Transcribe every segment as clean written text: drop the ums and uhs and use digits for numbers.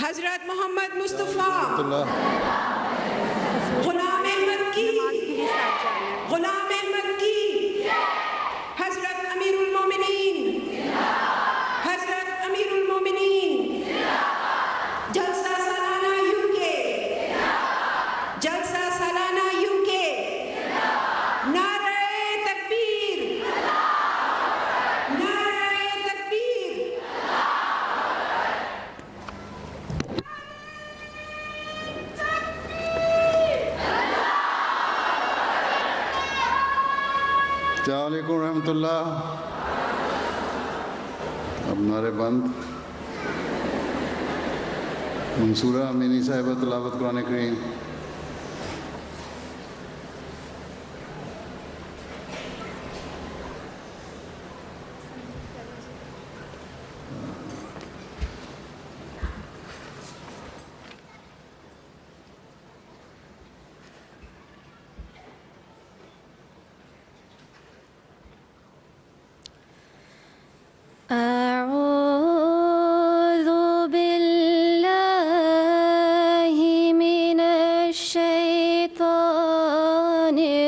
حضرت محمد مصطفیٰ غلام احمد کی غلام احمد کی حضرت امیر المومنین حضرت امیر المومنین جلسہ سالانہ یو کے جلسہ سالانہ یو کے نعرہ تکبیر نعرہ تکبیر السلام علیکم ورحمۃ اللہ. اب نعرے بند. منصورہ امینی صاحبہ تلاوت قرآن کریم. أعوذ بالله من الشيطان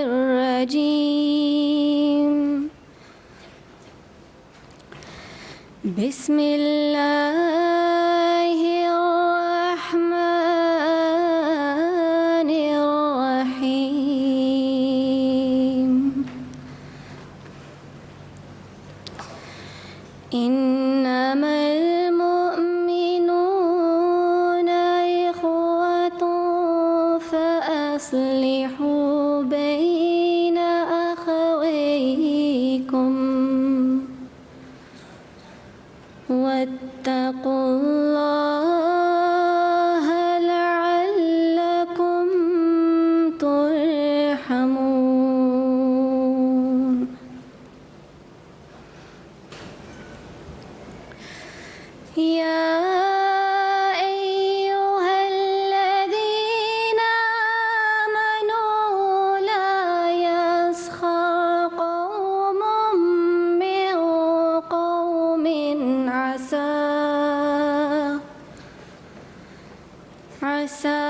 الرجيم. بسم الله الرحمن الرحيم. إنما المؤمنون إخوة فأصلحوا بين أخويكم واتقوا الله لعلكم ترحمون. يا أيها الذين آمنوا لا يسخر قوم من قوم عسى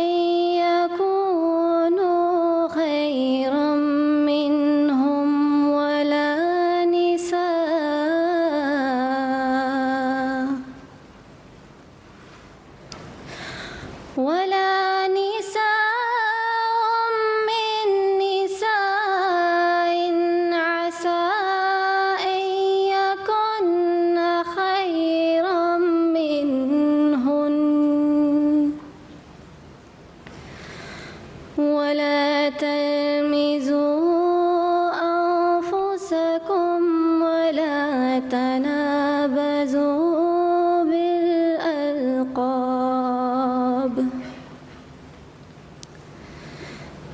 أن يكونوا خيرا منهم ولا نساء من نساء عسى أن يكن خيرا منهن ولا تلمزوا أنفسكم ولا تنابزوا بالألقاب.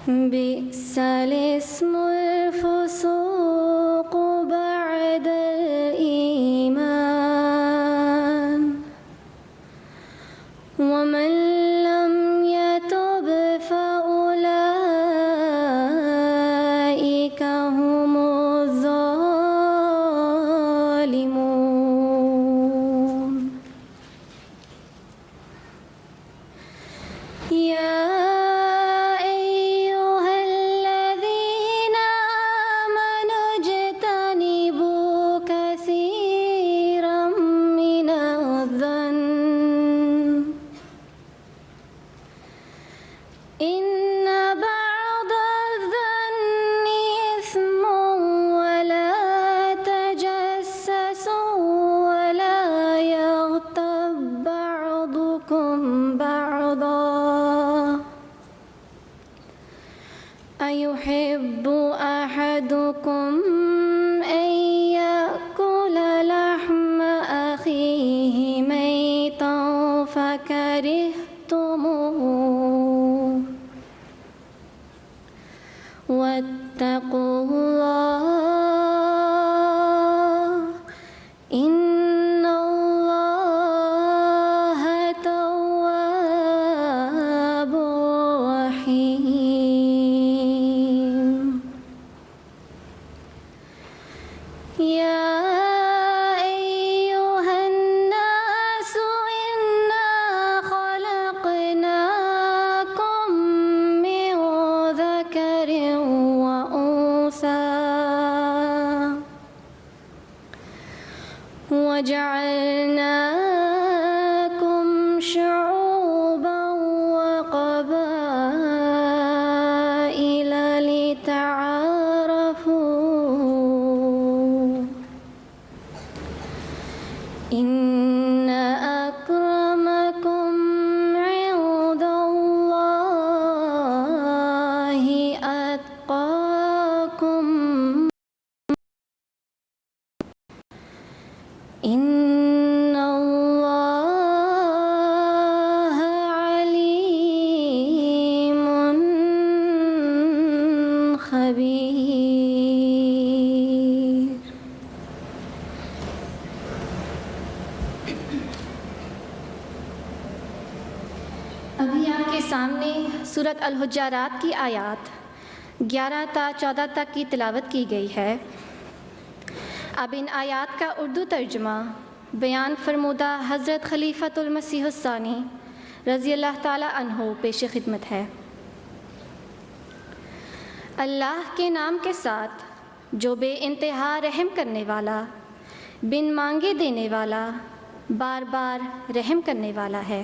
بئس الاسم الفسوق بعد الإيمان ومن لم يتب فأولئك هم الظالمون. يا أيها الذين آمنوا اجتنبوا كثيرا من الظن إن بعض الظن إثم ولا تجسسوا ولا يغتب بعضكم بعضا أيحب أحدكم أن يأكل لحم أخيه ميتا فكرهتموه واتقوا الله إن الله تواب رحيم. وجعلناكم شعوبا وقبائل لتعارفوا إن أكرمكم عند الله أتقاكم إن الله عليم خبير. ابھی آپ کے سامنے سورۃ الحجرات کی آیات 11 تا 14 تک کی تلاوت کی گئی ہے. اب ان آیات کا اردو ترجمہ بیان فرمودہ حضرت خلیفۃ المسیح الثانی رضی اللہ تعالی عنہ پیش خدمت ہے. اللہ کے نام کے ساتھ جو بے انتہا رحم کرنے والا، بن مانگے دینے والا، بار بار رحم کرنے والا ہے.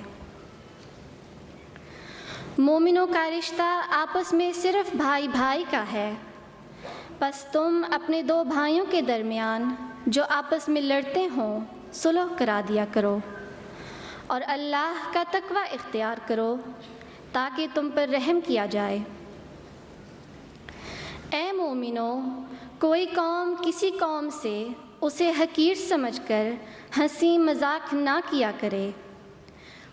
مومنوں کا رشتہ آپس میں صرف بھائی بھائی کا ہے، پس تم اپنے دو بھائیوں کے درمیان جو آپس میں لڑتے ہوں صلح کرا دیا کرو، اور اللہ کا تقوی اختیار کرو تاکہ تم پر رحم کیا جائے. اے مومنو، کوئی قوم کسی قوم سے اسے حقیر سمجھ کر ہنسی مذاق نہ کیا کرے.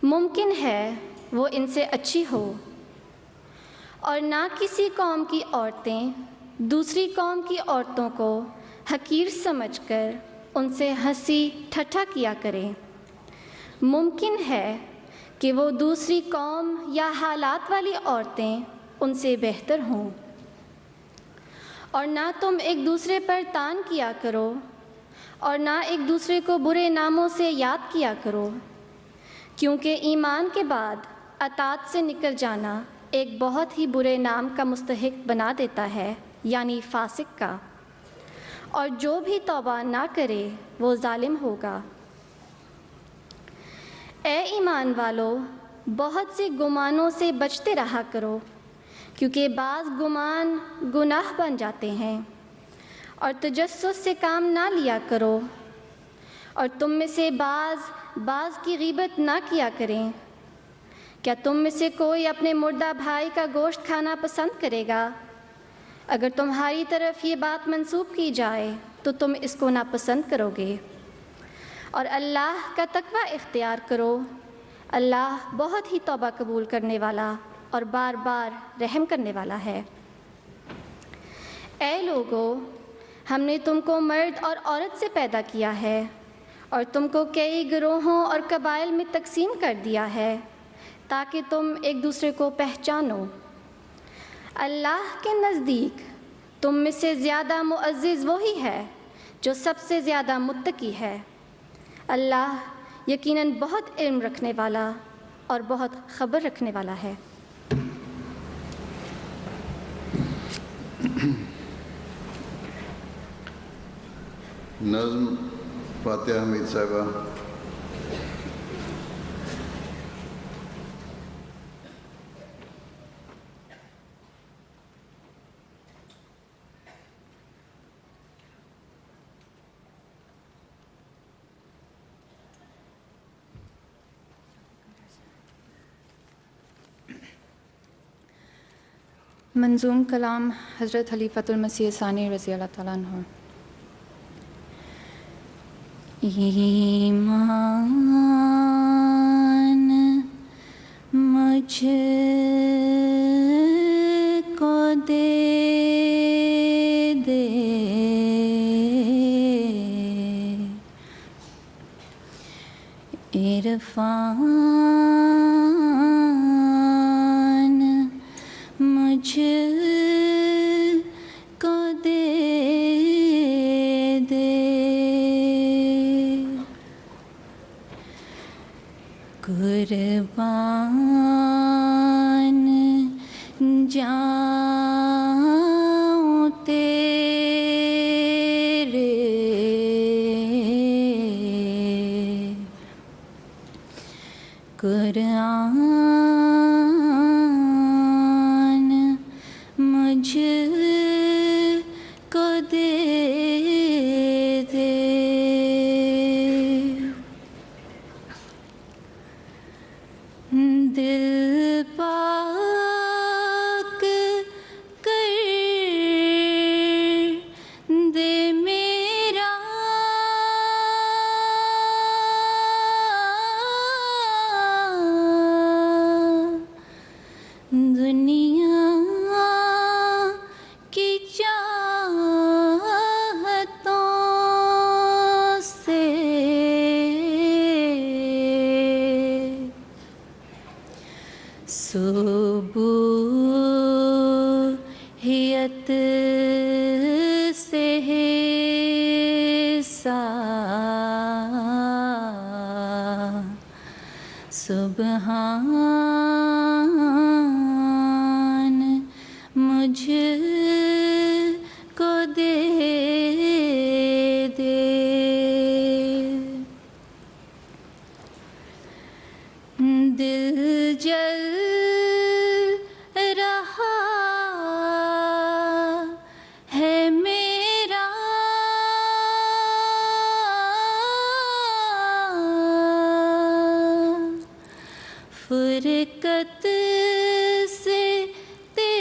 ممکن ہے وہ ان سے اچھی ہو، اور نہ کسی قوم کی عورتیں دوسری قوم کی عورتوں کو حقیر سمجھ کر ان سے ہنسی ٹھٹھا کیا کریں. ممکن ہے کہ وہ دوسری قوم یا حالات والی عورتیں ان سے بہتر ہوں. اور نہ تم ایک دوسرے پر تان کیا کرو، اور نہ ایک دوسرے کو برے ناموں سے یاد کیا کرو، کیونکہ ایمان کے بعد اطاعت سے نکل جانا ایک بہت ہی برے نام کا مستحق بنا دیتا ہے، یعنی فاسق کا. اور جو بھی توبہ نہ کرے وہ ظالم ہوگا. اے ایمان والو، بہت سے گمانوں سے بچتے رہا کرو، کیونکہ بعض گمان گناہ بن جاتے ہیں. اور تجسس سے کام نہ لیا کرو، اور تم میں سے بعض کی غیبت نہ کیا کریں. کیا تم میں سے کوئی اپنے مردہ بھائی کا گوشت کھانا پسند کرے گا؟ اگر تمہاری طرف یہ بات منسوب کی جائے تو تم اس کو ناپسند کرو گے. اور اللہ کا تقوی اختیار کرو، اللہ بہت ہی توبہ قبول کرنے والا اور بار بار رحم کرنے والا ہے. اے لوگو، ہم نے تم کو مرد اور عورت سے پیدا کیا ہے، اور تم کو کئی گروہوں اور قبائل میں تقسیم کر دیا ہے تاکہ تم ایک دوسرے کو پہچانو. اللہ کے نزدیک تم میں سے زیادہ معزز وہی ہے جو سب سے زیادہ متقی ہے. اللہ یقیناً بہت علم رکھنے والا اور بہت خبر رکھنے والا ہے. نظم فاتحہ حمید صاحبہ. منظوم کلام حضرت خلیفۃ المسیح ثانی رضی اللہ تعالیٰ عنہ. ایمان مجھ کو دے دے، عرفان مجھ کو دے دے، قربان جاؤں تیرے پاک کر دے میرا دنیا کی چاہتوں سے صبوحیت سے حصہ سبحان مجھ کو دے دے دل جل رہا ہے میرا فرقت سے تیری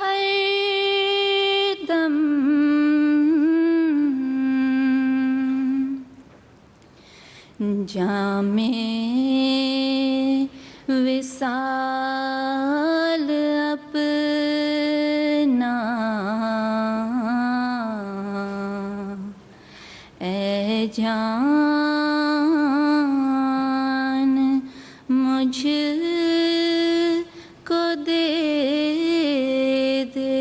ہر دم جام وصال اپنا اے جان مجھ کو دے دے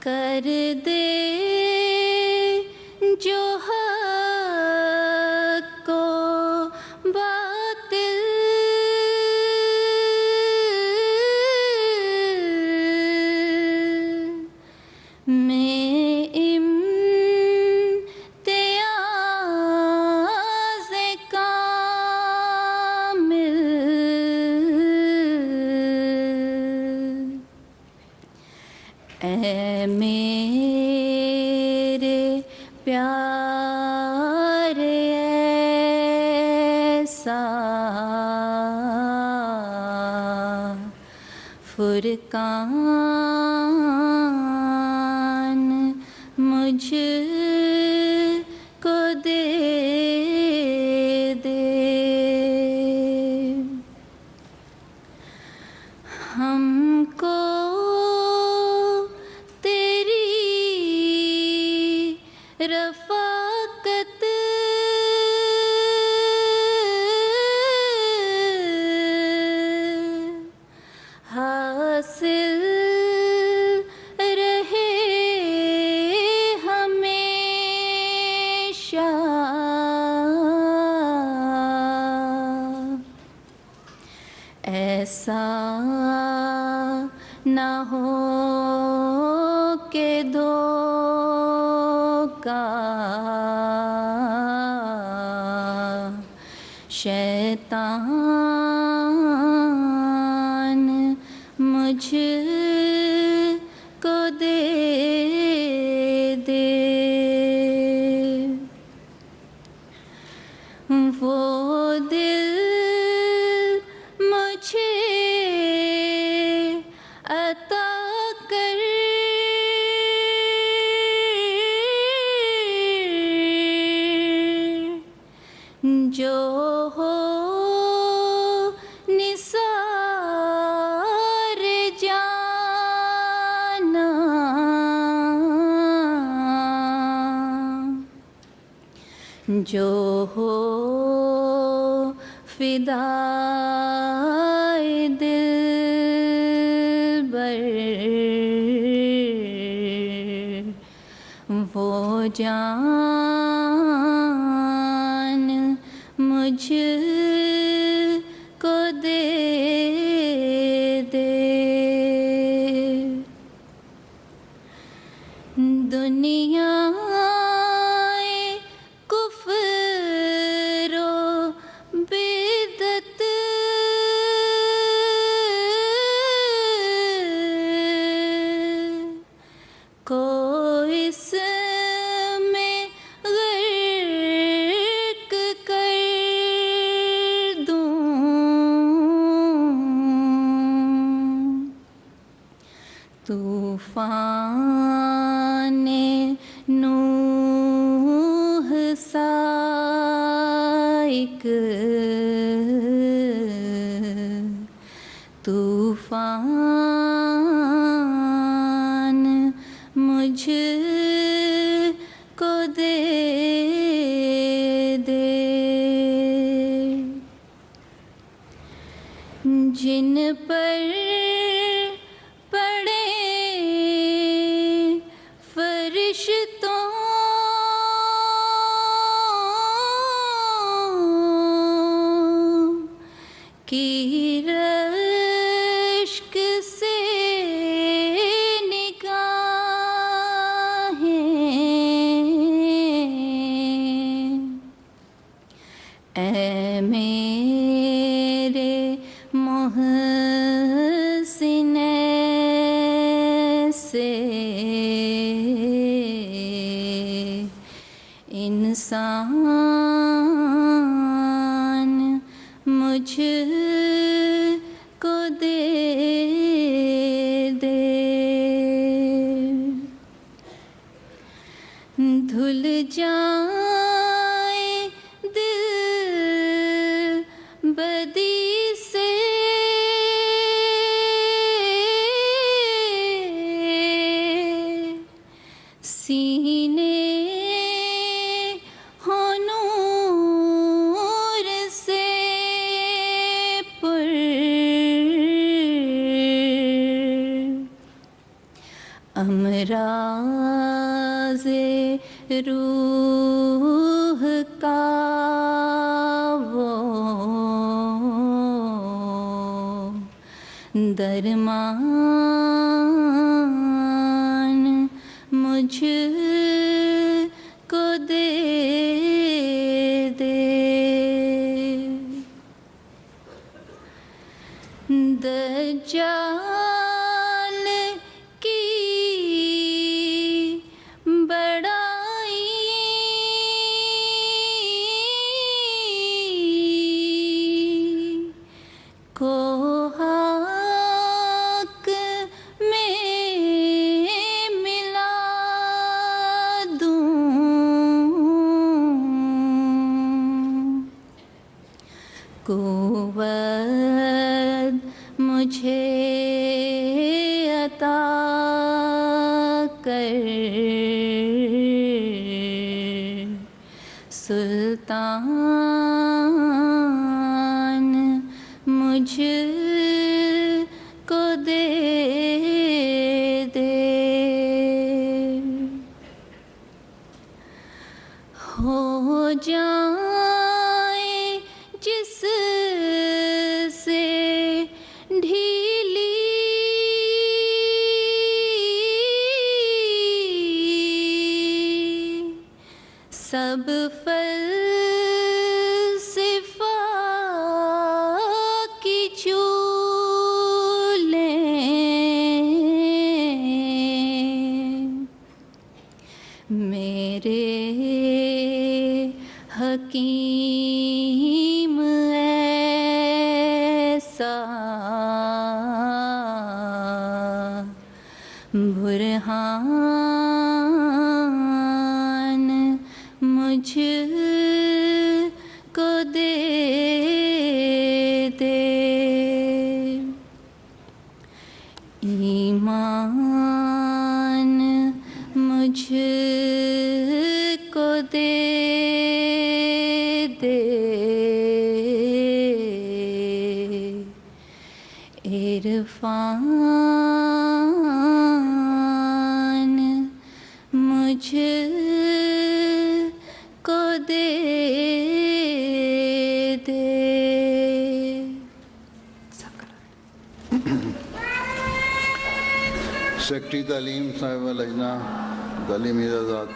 کر دے جو حق کو باطل میں امتیاز کامل اے میرے پیارے ایسا فرقان مجھ کو دے دے ہم کو تیری رفاقت حاصل رہے ہمیشہ ایسا نہ ہو کہ دھوکا شیطان مجھ کو دے دے وہ دل مجھے عطا کر جو ہو نثار جانا جو ہو فدائے دلبر وہ جان مجھ کو دے دے دنیا کفر و بدعت کو اس میں غرق طوفان نوح سا ایک طوفان مجھ کو دے دے، جن پر پڑے فرشتوں کی رشک سے نگاہیں، اے میرے محسن سے انسان مجھ کو دے دے، دھل جائے دل بدی سے، سینے ہوں نور سے پر، امراض روح کا وہ درمان مجھ کو دے دے، دجال کی بڑائی کو حق میں ملا دوں، قوت مجھے عطا کر، سلطان مجھ کو دے دے، ہو جائے جس سے ڈھیلی سب فلسفہ کی چولیں، میرے حکیم ایسا برہان مجھ کو دے دے، ایمان مجھ کو دے دے، عرفان مجھ کو دے دے۔ سیکٹری تعلیم صاحبہ لجنہ تعلیمی اعزازات،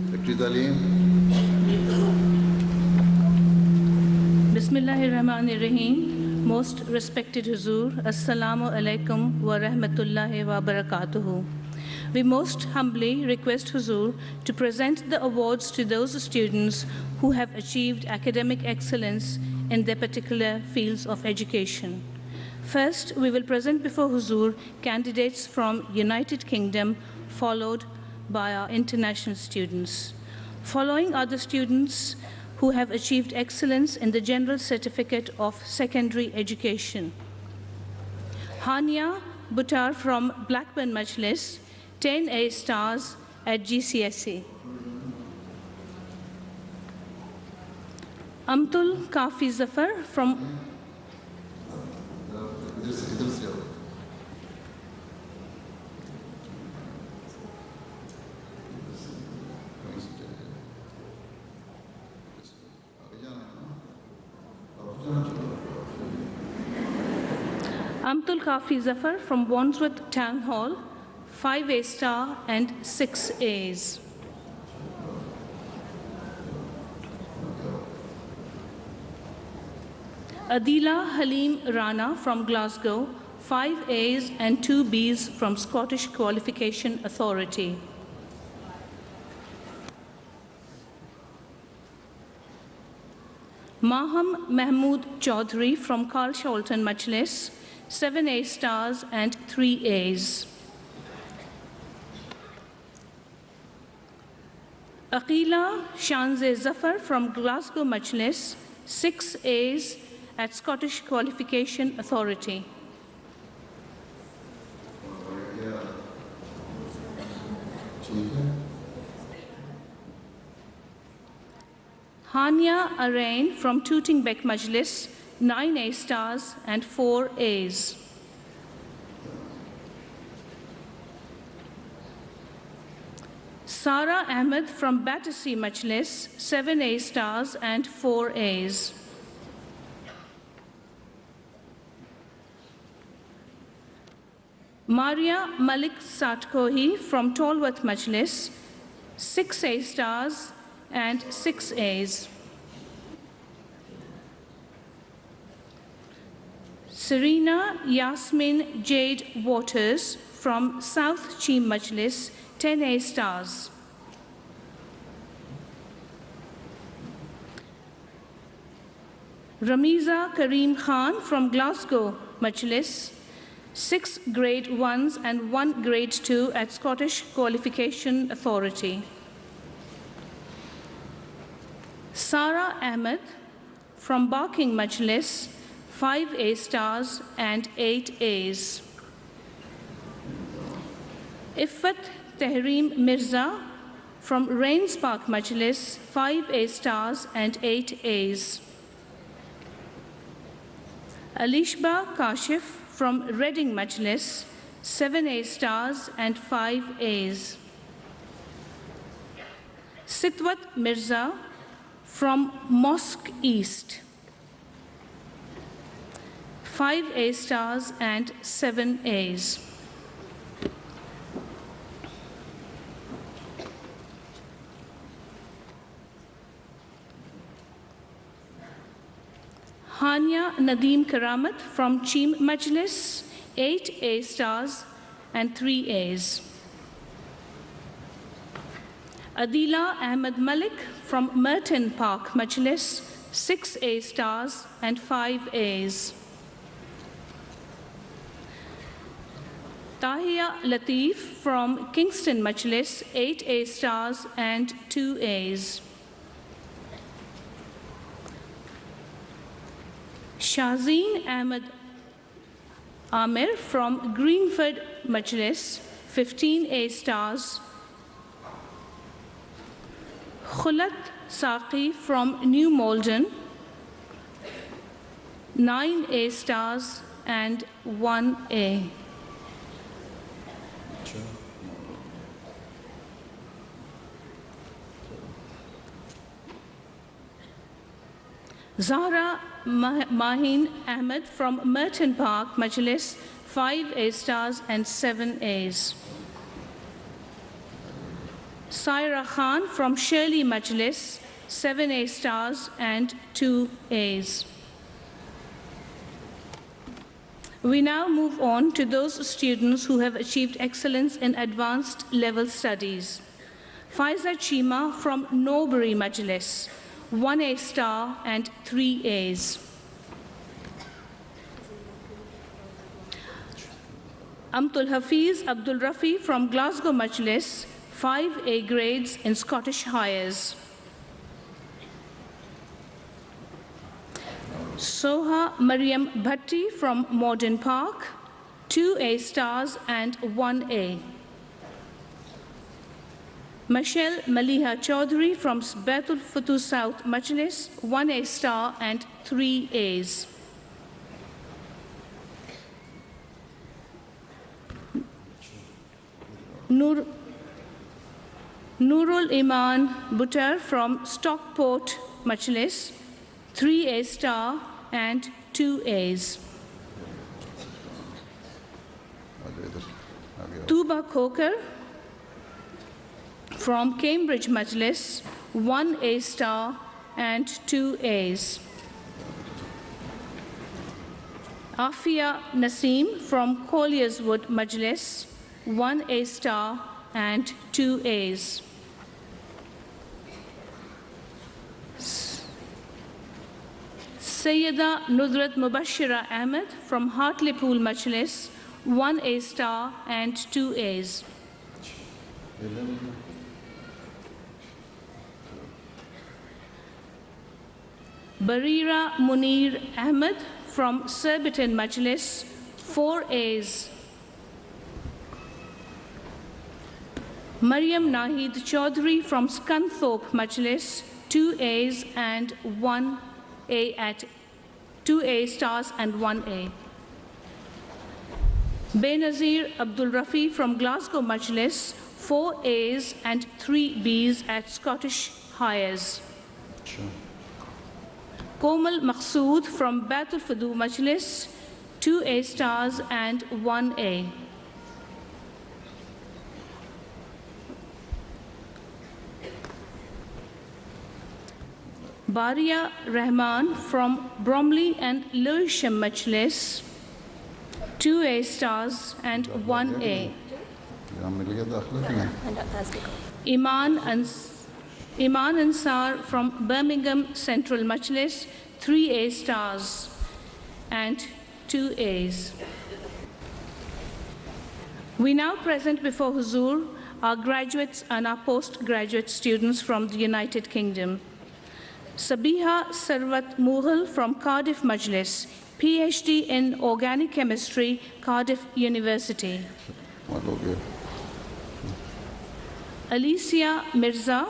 سیکٹری تعلیم۔ بسم اللہ الرحمن الرحیم۔ موسٹ ریسپیکٹڈ حضور، السلام علیکم ورحمۃ اللہ وبرکاتہ۔ We most humbly request Huzur to present the awards to those students who have achieved academic excellence in their particular fields of education. First, we will present before Huzur candidates from United Kingdom, followed by our international students. Following are the students who have achieved excellence in the General Certificate of Secondary Education. Hania Buttar from Blackburn Majlis, 10 A stars at GCSE. Amtul Kafi Zafar from Amtul Kafi Zafar from Wandsworth Town Hall, 5 A star and 6 A's. Adila Halim Rana from Glasgow, 5 A's and 2 B's from Scottish Qualification Authority. Maham Mahmood Chaudhry from Carl Sholton Majlis, 7 A stars and 3 A's. Aqila Shanze Zafar from Glasgow Majlis, 6 A's at Scottish Qualification Authority. Hania Arain from Tooting Bec Majlis, 9 A stars and 4 A's. Sara Ahmed from Battersea Majlis, 7 A stars and 4 A's. Maria Malik Satkohi from Tolworth Majlis, 6 A stars and 6 A's. Serena Yasmin Jade Waters from South Cheam Majlis, 10 A stars. Ramiza Kareem Khan from Glasgow Majlis, 6 grade 1s and 1 grade 2 at Scottish Qualification Authority. Sara Ahmed from Barking Majlis, 5 A stars and 8 A's. Iffat Tehreem Mirza from Rains Park Majlis, 5 A stars and 8 A's. Alishba Kashif from Reading Majlis, 7 A stars and 5 A's. Sitwat Mirza from Mosque East, 5 A stars and 7 A's. Hania Nadeem Karamat from Cheam Majlis, 8 A stars and 3 A's. Adila Ahmed Malik from Merton Park Majlis, 6 A stars and 5 A's. Tahia Latif from Kingston Majlis, 8 A stars and 2 A's. Shazeen Ahmed Amir from Greenford Majlis, 15 A stars. Khulat Saqi from New Malden, 9 A stars and 1 A. Zahra Mahin Ahmed from Merton Park Majlis, 5 A stars and 7 A's. Saira Khan from Shirley Majlis, 7 A stars and 2 A's. We now move on to those students who have achieved excellence in advanced level studies. Faiza Chima from Norbury Majlis, 1A star and 3 A's. Amtul Hafiz Abdul Rafi from Glasgow Majlis, 5 A grades in Scottish Highers. Soha Mariam Bhatti from Morden Park, 2 A stars and 1 A. Michelle Maliha Chaudhary from Baitul Futuh South Majlis, 1 A star and 3 A's. Nurul Iman Buttar from Stockport Majlis, 3 A star and 2 A's. Tuba Khoker from Cambridge Majlis, 1 A star and 2 A's. Afia Naseem from Collierswood Majlis, 1 A star and 2 A's. Sayyida Nudrat Mubashira Ahmed from Hartlepool Majlis, 1 A star and 2 A's. Barira Munir Ahmed from Surbiton Majlis, 4 A's. Mariam Nahid Chaudhary from Scunthorpe Majlis, 2 A's and 1 A at 2 A stars and 1 A. Benazir Abdul Rafi from Glasgow Majlis, 4 A's and 3 B's at Scottish Highers. Komal Maqsood from Baitul Futuh Majlis, 2 A stars and 1 A. Baria Rahman from Bromley and Lewisham Majlis, 2 A stars and 1 A. Iman Ansar from Birmingham Central Majlis, 3 A stars and 2 A's. We now present before Huzur our graduates and our postgraduate students from the United Kingdom. Sabiha Sarwat Mughal from Cardiff Majlis, PhD in Organic Chemistry, Cardiff University. Alicia Mirza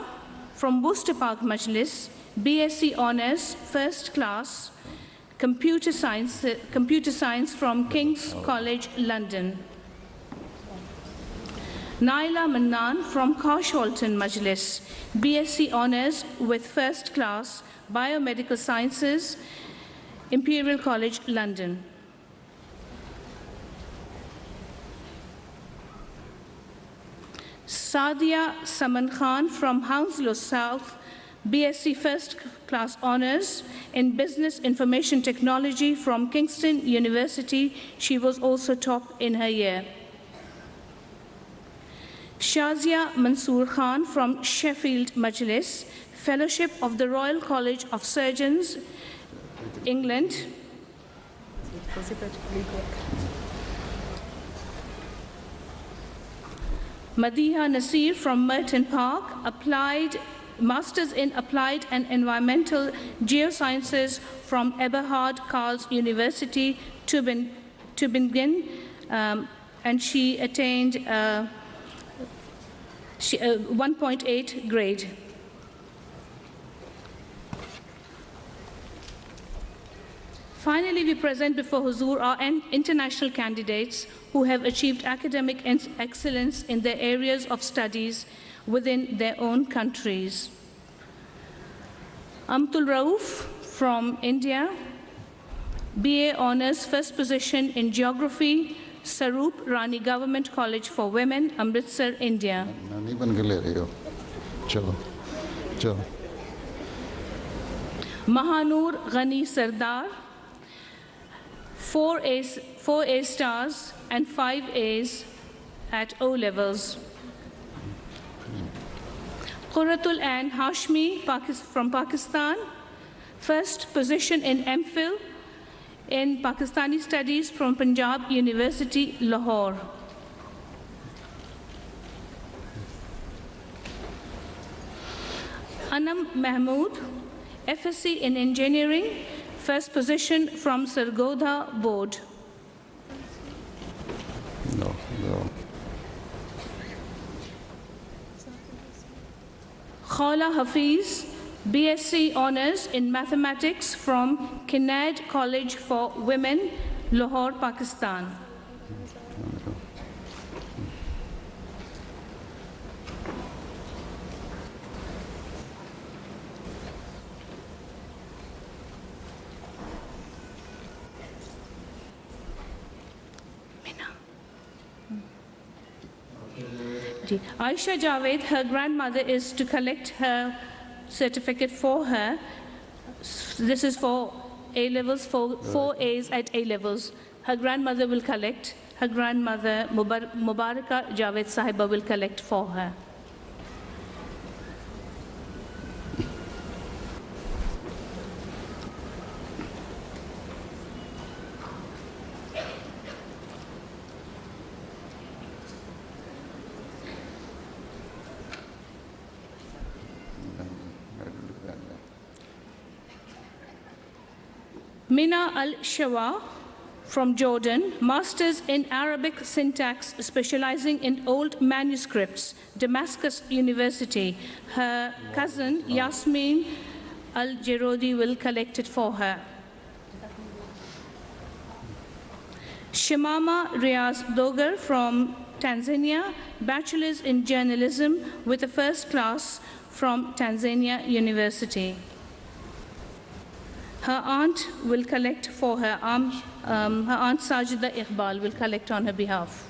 from Worcester Park Majlis, BSc Honours, First Class, Computer Science from King's College, London. Naila Mannan from Carshalton Majlis, BSc Honours with First Class, Biomedical Sciences, Imperial College, London. Sadia Saman Khan from Hounslow South, BSc First Class Honours in Business Information Technology from Kingston University. She was also top in her year. Shazia Mansoor Khan from Sheffield Majlis, Fellowship of the Royal College of Surgeons, England. Madiha Nasir from Merton Park, Masters in Applied and Environmental Geosciences from Eberhard Karls University, Tübingen, and she attained 1.8 grade. Finally, we present before Huzur our international candidates who have achieved academic excellence in their areas of studies within their own countries. Amtul Rauf from India, BA Honours, first position in Geography, Sarup Rani Government College for Women, Amritsar, India. Mahanur Ghani Sardar 4 A stars and 5 A's at O levels. Qurratul Ain Hashmi from Pakistan, first position in MPhil in Pakistani Studies from Punjab University, Lahore. Anam Mahmood, FSc in Engineering, first position from Sargodha Board. No. Khala Hafiz, BSc Honours in Mathematics from Kinnaird College for Women, Lahore, Pakistan. Aisha Javed, her grandmother is to collect her certificate for her. This is for A levels, for 4 A's at A levels. Her grandmother will collect. Her grandmother, Mubaraka Javed Sahiba, will collect for her. Mina Al-Shawa from Jordan, Masters in Arabic Syntax, specializing in old manuscripts, Damascus University. Her cousin, Yasmin Al-Jerodi, will collect it for her. Shimama Riaz Dogar from Tanzania, Bachelor's in Journalism with a first class from Tanzania University. Her aunt will collect for her. Her aunt Sajida Iqbal will collect on her behalf.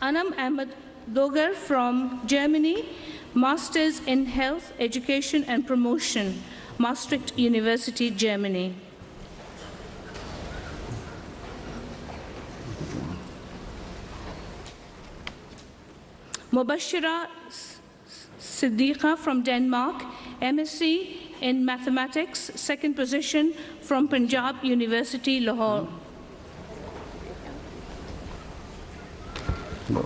Anam Ahmed Dogar from Germany, Masters in Health, Education and Promotion, Maastricht University, Germany. Mubashira Siddiqa from Denmark, MSc in Mathematics, second position from Punjab University, Lahore. No.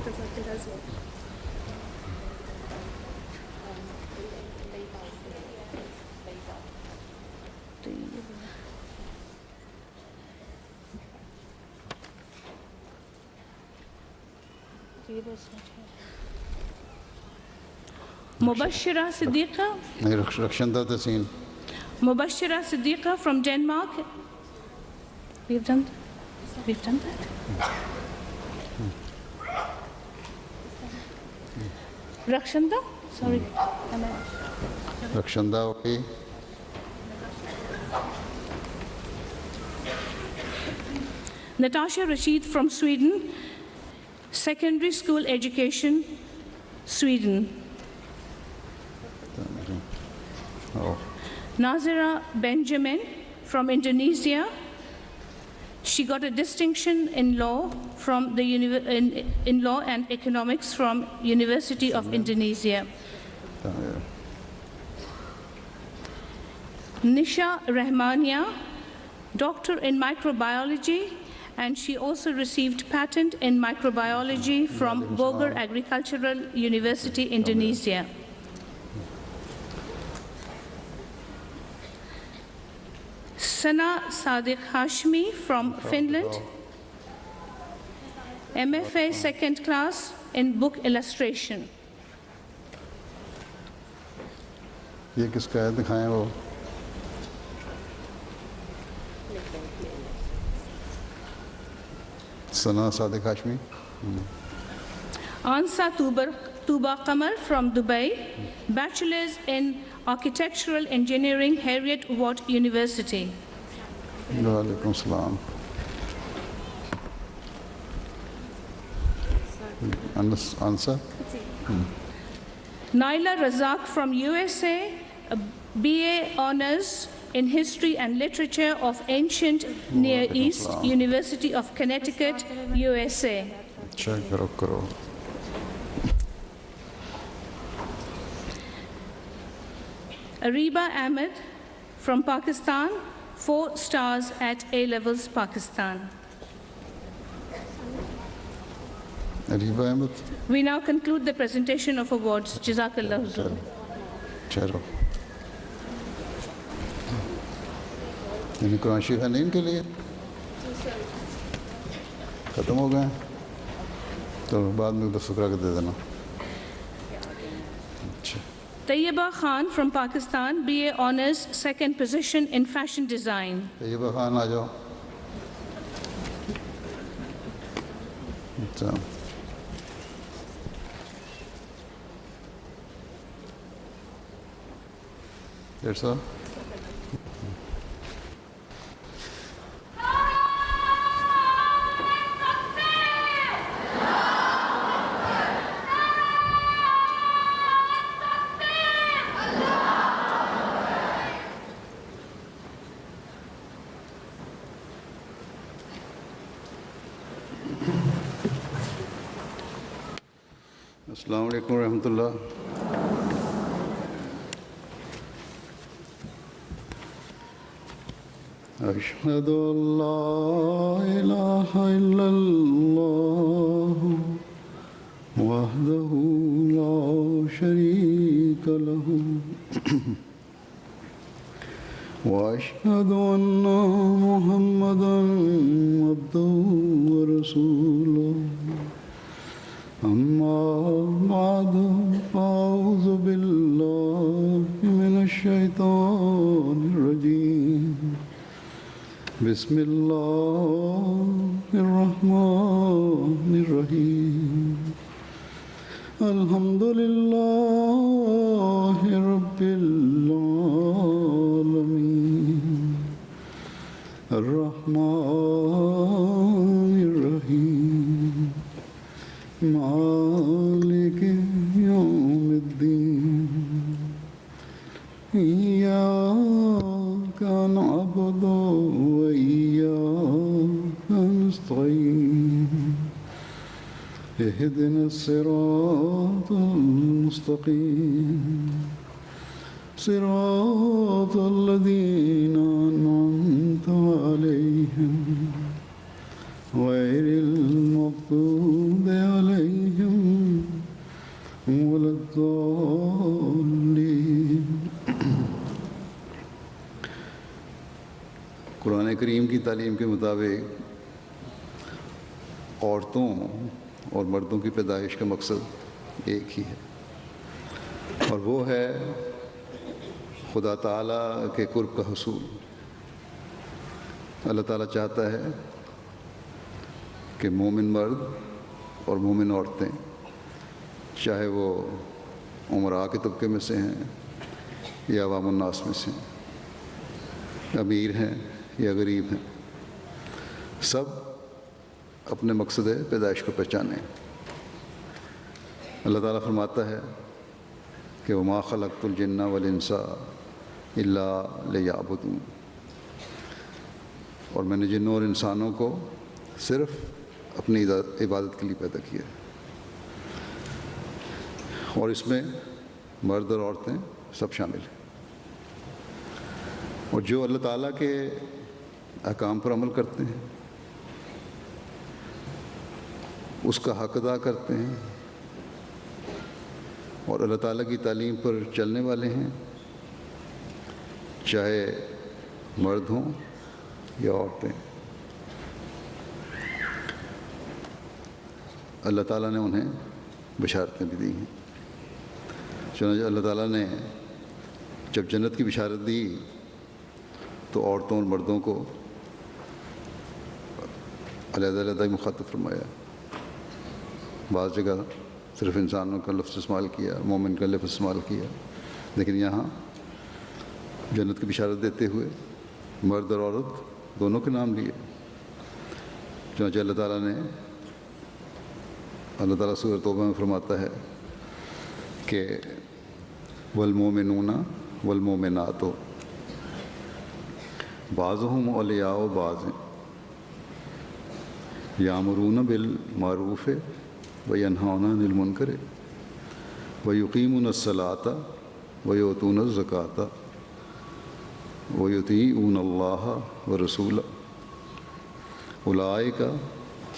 Mubashira Siddiqa. Rakshanda Taseen. Mubashira Siddiqa from Denmark. We've done that. Rakshanda? Sorry. Rakshanda, okay. Natasha Rashid from Sweden, secondary school education, Sweden. Oh. Nazira Benjamin from Indonesia. She got a distinction in law from the in law and economics from University of Indonesia. Nisha Rahmania, doctor in microbiology, and she also received patent in microbiology from Bogor Agricultural University, Indonesia. Sana Sadiq Hashmi from Finland, MFA second class in book illustration. یہ کس کا ہے دکھائیں وہ ثنا صادق Hashmi Ansa Tuba Qamar from Dubai, bachelor's in architectural engineering, Harriet Watt University. وعلیکم السلام answer Naila Razak from USA, a BA honors in History and Literature of Ancient Near East, University of Connecticut, USA. کرو Ariba Ahmed from Pakistan, 4 stars at A-Levels, Pakistan. Areeba Ahmed We now conclude the presentation of awards. Jazakallah Huzur. چلو یعنی قرآن شریف ہے نہیں ان کے لیے ختم ہو گئے تو بعد میں بس فکرا کے دے دینا. اچھا Tayyiba Khan from Pakistan, BA Honours, 2nd position in Fashion Design. طیبہ خان آ جاؤ. اچھا ڈیڑھ سو السلام علیکم ورحمۃ اللہ. اشہد ان لا الہ الا اللہ وحدہ لا شریک لہ واشہد ان محمدا عبدہ ورسولہ. اما بعد فاعوذ باللہ من الشیطان الرجیم. بسم اللہ الرحمن الرحیم. الحمد للہ رب العالمین الرحمن الرحیم مالک یوم الدین. ایاک نعبد و ایاک نستعین. اہدنا الصراط المستقیم صراط الذین انعمت علیہم غیر المغضوب علیہم ولا الضالین. قرآن کریم کی تعلیم کے مطابق عورتوں اور مردوں کی پیدائش کا مقصد ایک ہی ہے، اور وہ ہے خدا تعالیٰ کے قرب کا حصول. اللہ تعالیٰ چاہتا ہے کہ مومن مرد اور مومن عورتیں، چاہے وہ امراء کے طبقے میں سے ہیں یا عوام الناس میں سے ہیں، امیر ہیں یا غریب ہیں، سب اپنے مقصد پیدائش کو پہچانیں. اللہ تعالیٰ فرماتا ہے کہ وما خلقت الجن والانس الا لیعبدون، اور میں نے جنوں اور انسانوں کو صرف اپنی عبادت کے لیے پیدا کیا ہے، اور اس میں مرد اور عورتیں سب شامل ہیں. اور جو اللہ تعالیٰ کے احکام پر عمل کرتے ہیں، اس کا حق ادا کرتے ہیں، اور اللہ تعالیٰ کی تعلیم پر چلنے والے ہیں، چاہے مرد ہوں یا عورتیں. اللہ تعالیٰ نے انہیں بشارتیں بھی دی ہیں. چنانچہ اللہ تعالیٰ نے جب جنت کی بشارت دی تو عورتوں اور مردوں کو علیحدہ علیحدہ مخاطب فرمایا. بعض جگہ صرف انسانوں کا لفظ استعمال کیا، مومن کا لفظ استعمال کیا، لیکن یہاں جنت کی بشارت دیتے ہوئے مرد اور عورت دونوں کے نام لیے. چنانچہ اللہ تعالیٰ سورۃ توبہ میں فرماتا ہے کہ والمومنون والمومنات بعضهم اولیاء بعض یامرون بالمعروف وینہون عن المنکر ویقیمون الصلاۃ ویؤتون الزکاۃ ویطیعون اللہ ورسولہ اولئک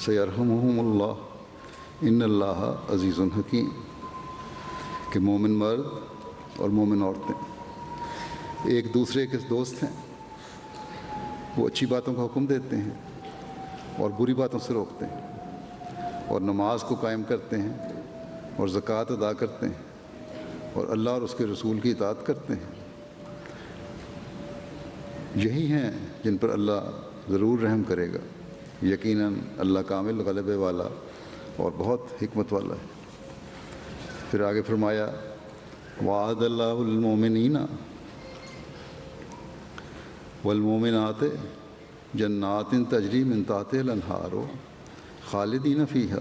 سیرحمہم اللہ ان اللہ عزیز حکیم. کہ مومن مرد اور مومن عورتیں ایک دوسرے کے دوست ہیں. وہ اچھی باتوں کا حکم دیتے ہیں اور بری باتوں سے روکتے ہیں، اور نماز کو قائم کرتے ہیں اور زکوٰۃ ادا کرتے ہیں اور اللہ اور اس کے رسول کی اطاعت کرتے ہیں. یہی ہیں جن پر اللہ ضرور رحم کرے گا. یقیناً اللہ کامل غلبے والا اور بہت حکمت والا ہے. پھر آگے فرمایا وعد اللہ المومنین والمومنات جنات تجری من تحتها الانہار خالدین فیہا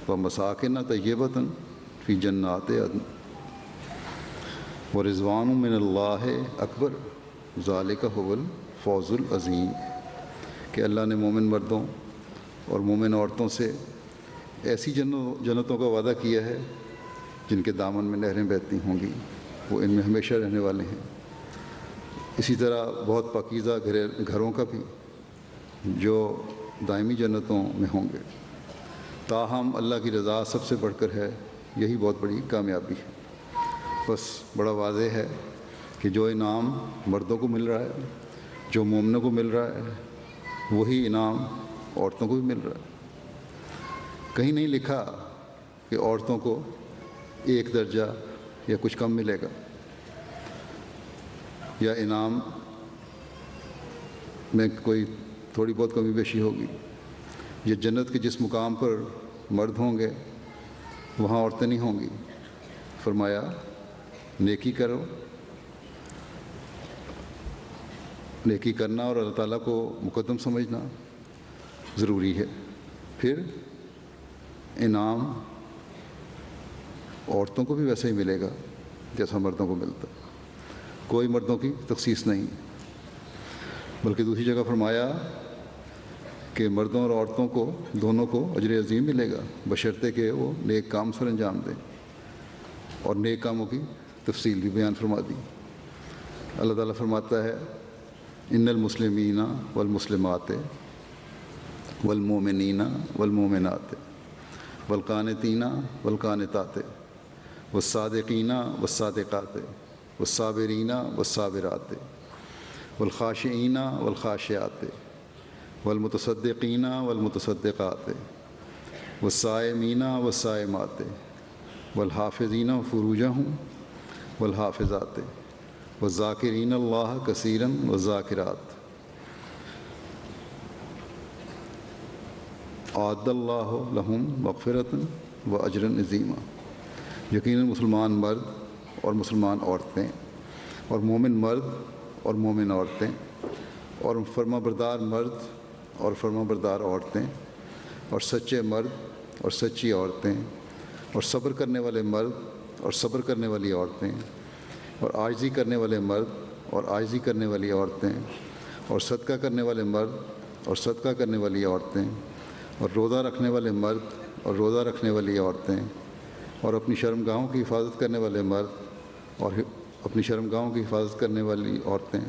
ومساکن طیبۃ فی جنات عدن ورضوان من اللہ اکبر ذالک هو الفوز العظیم. کہ اللہ نے مومن مردوں اور مومن عورتوں سے ایسی جنتوں کا وعدہ کیا ہے جن کے دامن میں نہریں بہتی ہوں گی، وہ ان میں ہمیشہ رہنے والے ہیں. اسی طرح بہت پاکیزہ گھروں کا بھی جو دائمی جنتوں میں ہوں گے. تاہم اللہ کی رضا سب سے بڑھ کر ہے، یہی بہت بڑی کامیابی ہے. بس بڑا واضح ہے کہ جو انعام مردوں کو مل رہا ہے، جو مومنوں کو مل رہا ہے، وہی انعام عورتوں کو بھی مل رہا ہے. کہیں نہیں لکھا کہ عورتوں کو ایک درجہ یا کچھ کم ملے گا یا انعام میں کوئی تھوڑی بہت کمی بیشی ہوگی. یہ جنت کے جس مقام پر مرد ہوں گے وہاں عورتیں نہیں ہوں گی. فرمایا نیکی کرو، نیکی کرنا اور اللہ تعالیٰ کو مقدم سمجھنا ضروری ہے. پھر انعام عورتوں کو بھی ویسا ہی ملے گا جیسا مردوں کو ملتا. کوئی مردوں کی تخصیص نہیں. بلکہ دوسری جگہ فرمایا کہ مردوں اور عورتوں کو دونوں کو اجر عظیم ملے گا بشرطے کہ وہ نیک کام سر انجام دیں. اور نیک کاموں کی تفصیل بھی بیان فرما دی. اللہ تعالیٰ فرماتا ہے ان المسلمین والمسلمات والمومنین والمومنات والقانتین والقانتات والصادقین والصادقات والصابرین والصابرات والخاشعین والخاشعات والمتصدقین والمتصدقات والصائمین والصائمات والحافظین فروجہم والحافظات والذاکرین اللہ کثیرا والذاکرات اعد اللہ لہم مغفرۃ و اجرا عظیما. یقیناً مسلمان مرد اور مسلمان عورتیں اور مومن مرد اور مومن عورتیں اور فرما بردار مرد اور فرما بردار عورتیں اور سچے مرد اور سچی عورتیں اور صبر کرنے والے مرد اور صبر کرنے والی عورتیں اور عاجزی کرنے والے مرد اور عاجزی کرنے والی عورتیں اور صدقہ کرنے والے مرد اور صدقہ کرنے والی عورتیں اور روزہ رکھنے والے مرد اور روزہ رکھنے والی عورتیں اور اپنی شرمگاہوں کی حفاظت کرنے والے مرد اور اپنی شرمگاہوں کی حفاظت کرنے والی عورتیں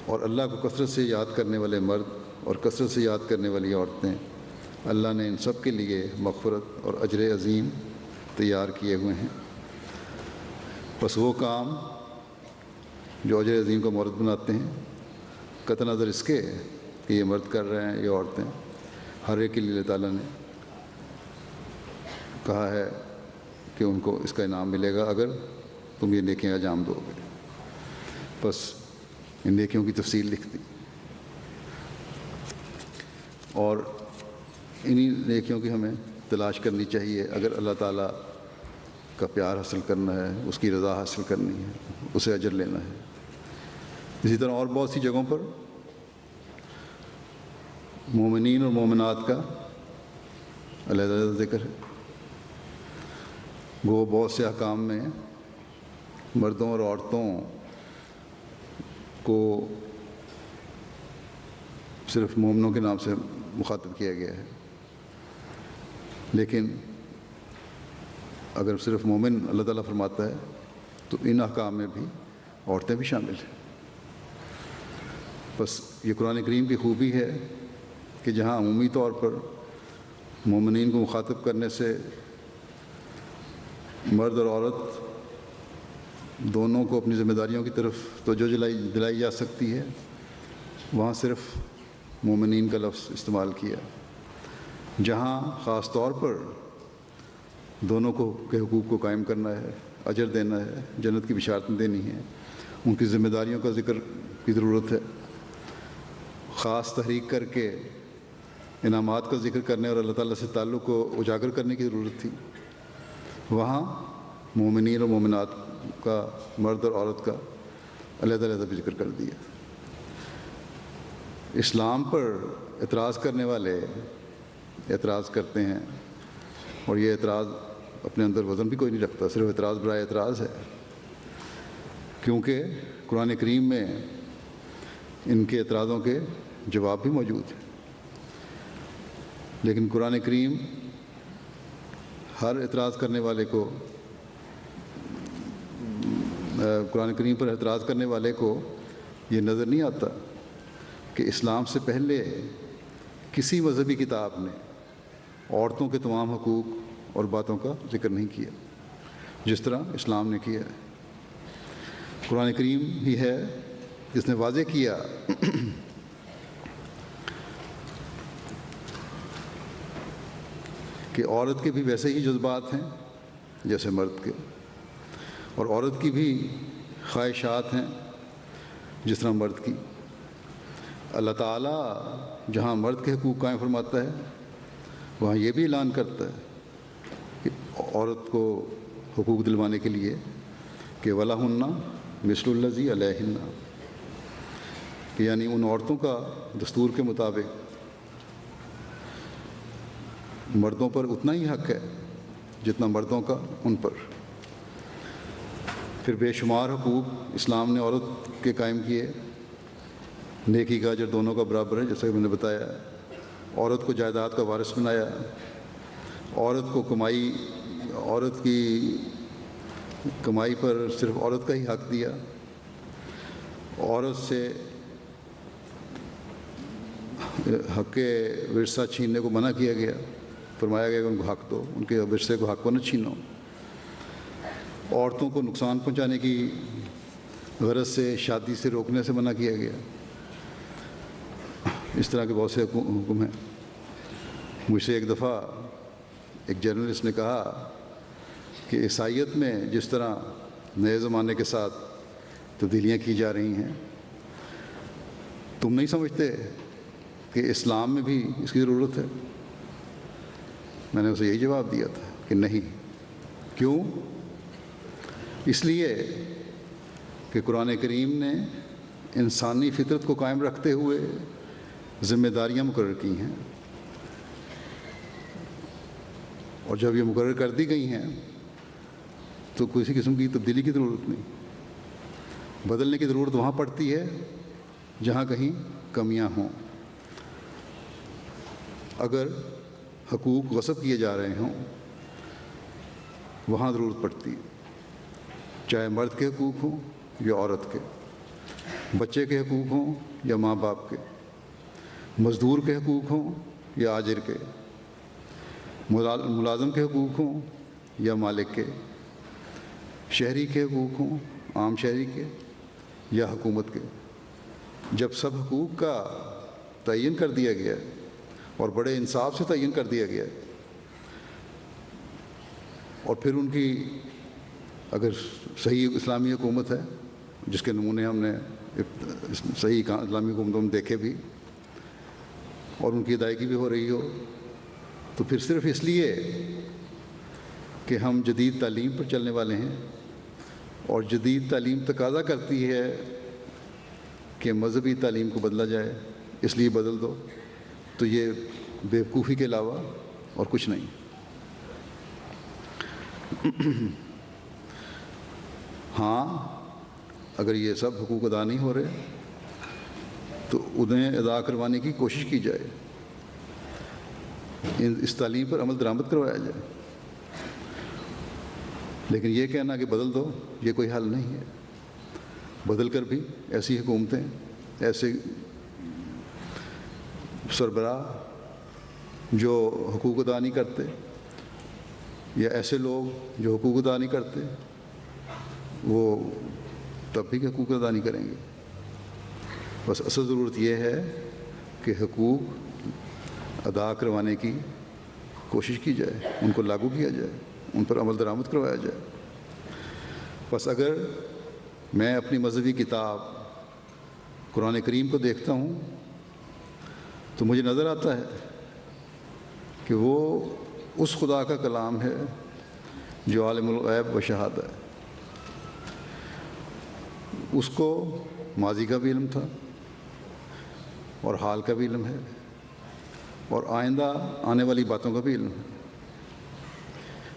اور اللہ کو کثرت سے یاد کرنے والے مرد اور کثرت سے یاد کرنے والی عورتیں. اللہ نے ان سب کے لیے مغفرت اور اجر عظیم تیار کیے ہوئے ہیں. بس وہ کام جو اجر عظیم کو مورد بناتے ہیں قطع نظر اس کے کہ یہ مرد کر رہے ہیں یہ عورتیں، ہر ایک کے لیے اللہ تعالیٰ نے کہا ہے کہ ان کو اس کا انعام ملے گا اگر تم یہ نیکیاں انجام دو گے. بس ان نیکیوں کی تفصیل لکھ دی اور انہی نیکیوں کی ہمیں تلاش کرنی چاہیے اگر اللہ تعالیٰ کا پیار حاصل کرنا ہے، اس کی رضا حاصل کرنی ہے، اسے اجر لینا ہے. اسی طرح اور بہت سی جگہوں پر مومنین اور مومنات کا علیحدہ ذکر ہے. وہ بہت سے احکام میں مردوں اور عورتوں کو صرف مومنوں کے نام سے مخاطب کیا گیا ہے، لیکن اگر صرف مومن اللہ تعالیٰ فرماتا ہے تو ان احکام میں بھی عورتیں بھی شامل ہیں۔ بس یہ قرآن کریم کی خوبی ہے کہ جہاں عمومی طور پر مومنین کو مخاطب کرنے سے مرد اور عورت دونوں کو اپنی ذمہ داریوں کی طرف توجہ دلائی جا سکتی ہے، وہاں صرف مومنین کا لفظ استعمال کیا۔ جہاں خاص طور پر دونوں کو کے حقوق کو قائم کرنا ہے، اجر دینا ہے، جنت کی بشارتیں دینی ہیں، ان کی ذمہ داریوں کا ذکر کی ضرورت ہے، خاص تحریک کر کے انعامات کا ذکر کرنے اور اللہ تعالیٰ سے تعلق کو اجاگر کرنے کی ضرورت تھی، وہاں مومنین اور مومنات کا، مرد اور عورت کا علیحدہ علیحدہ بھی ذکر کر دیا۔ اسلام پر اعتراض کرنے والے اعتراض کرتے ہیں، اور یہ اعتراض اپنے اندر وزن بھی کوئی نہیں رکھتا، صرف اعتراض برائے اعتراض ہے، کیونکہ قرآن کریم میں ان کے اعتراضوں کے جواب بھی موجود ہیں۔ لیکن قرآن کریم ہر اعتراض کرنے والے کو، قرآن کریم پر اعتراض کرنے والے کو یہ نظر نہیں آتا کہ اسلام سے پہلے کسی مذہبی کتاب نے عورتوں کے تمام حقوق اور باتوں کا ذکر نہیں کیا جس طرح اسلام نے کیا ہے۔ قرآن کریم ہی ہے جس نے واضح کیا کہ عورت کے بھی ویسے ہی جذبات ہیں جیسے مرد کے، اور عورت کی بھی خواہشات ہیں جس طرح مرد کی۔ اللہ تعالیٰ جہاں مرد کے حقوق قائم فرماتا ہے وہاں یہ بھی اعلان کرتا ہے کہ عورت کو حقوق دلوانے کے لیے کہ وَلَهُنَّ مِثْلُ الَّذِي عَلَيْهِنَّ، کہ یعنی ان عورتوں کا دستور کے مطابق مردوں پر اتنا ہی حق ہے جتنا مردوں کا ان پر۔ پھر بے شمار حقوق اسلام نے عورت کے قائم کیے، نیکی کا اجر دونوں کا برابر ہے جیسا کہ میں نے بتایا، عورت کو جائیداد کا وارث بنایا، عورت کو عورت کی کمائی پر صرف عورت کا ہی حق دیا، عورت سے حق ورثہ چھیننے کو منع کیا گیا، فرمایا گیا کہ ان کو حق دو، ان کے ورثے کو حق کو نہ چھینو، عورتوں کو نقصان پہنچانے کی غرض سے شادی سے روکنے سے منع کیا گیا۔ اس طرح کے بہت سے حکم ہیں۔ مجھ سے ایک دفعہ ایک جرنلسٹ نے کہا کہ عیسائیت میں جس طرح نئے زمانے کے ساتھ تبدیلیاں کی جا رہی ہیں، تم نہیں سمجھتے کہ اسلام میں بھی اس کی ضرورت ہے؟ میں نے اسے یہی جواب دیا تھا کہ نہیں۔ کیوں؟ اس لیے کہ قرآن کریم نے انسانی فطرت کو قائم رکھتے ہوئے ذمہ داریاں مقرر کی ہیں، اور جب یہ مقرر کر دی گئی ہیں تو کسی قسم کی تبدیلی کی ضرورت نہیں۔ بدلنے کی ضرورت وہاں پڑتی ہے جہاں کہیں کمیاں ہوں، اگر حقوق غصب کیے جا رہے ہوں وہاں ضرورت پڑتی ہے، چاہے مرد کے حقوق ہوں یا عورت کے، بچے کے حقوق ہوں یا ماں باپ کے، مزدور کے حقوق ہوں یا آجر کے، ملازم کے حقوق ہوں یا مالک کے، شہری کے حقوق ہوں، عام شہری کے یا حکومت کے۔ جب سب حقوق کا تعین کر دیا گیا اور بڑے انصاف سے تعین کر دیا گیا، اور پھر ان کی اگر صحیح اسلامی حکومت ہے، جس کے نمونے ہم نے صحیح اسلامی حکومتوں میں دیکھے بھی، اور ان کی ادائیگی بھی ہو رہی ہو، تو پھر صرف اس لیے کہ ہم جدید تعلیم پر چلنے والے ہیں اور جدید تعلیم تقاضا کرتی ہے کہ مذہبی تعلیم کو بدلا جائے، اس لیے بدل دو، تو یہ بیوقوفی کے علاوہ اور کچھ نہیں۔ ہاں، اگر یہ سب حقوق ادا نہیں ہو رہے تو انہیں ادا کروانے کی کوشش کی جائے، اس تعلیم پر عمل درآمد کروایا جائے۔ لیکن یہ کہنا کہ بدل دو، یہ کوئی حل نہیں ہے۔ بدل کر بھی ایسی حکومتیں، ایسے سربراہ جو حقوق ادا نہیں کرتے، یا ایسے لوگ جو حقوق ادا نہیں کرتے، وہ تب بھی حقوق ادا نہیں کریں گے۔ بس اصل ضرورت یہ ہے کہ حقوق ادا کروانے کی کوشش کی جائے، ان کو لاگو کیا جائے، ان پر عمل درآمد کروایا جائے۔ بس اگر میں اپنی مذہبی کتاب قرآن کریم کو دیکھتا ہوں تو مجھے نظر آتا ہے کہ وہ اس خدا کا کلام ہے جو عالم الغیب و شہادہ ہے۔ اس کو ماضی کا بھی علم تھا اور حال کا بھی علم ہے اور آئندہ آنے والی باتوں کا بھی علم ہے۔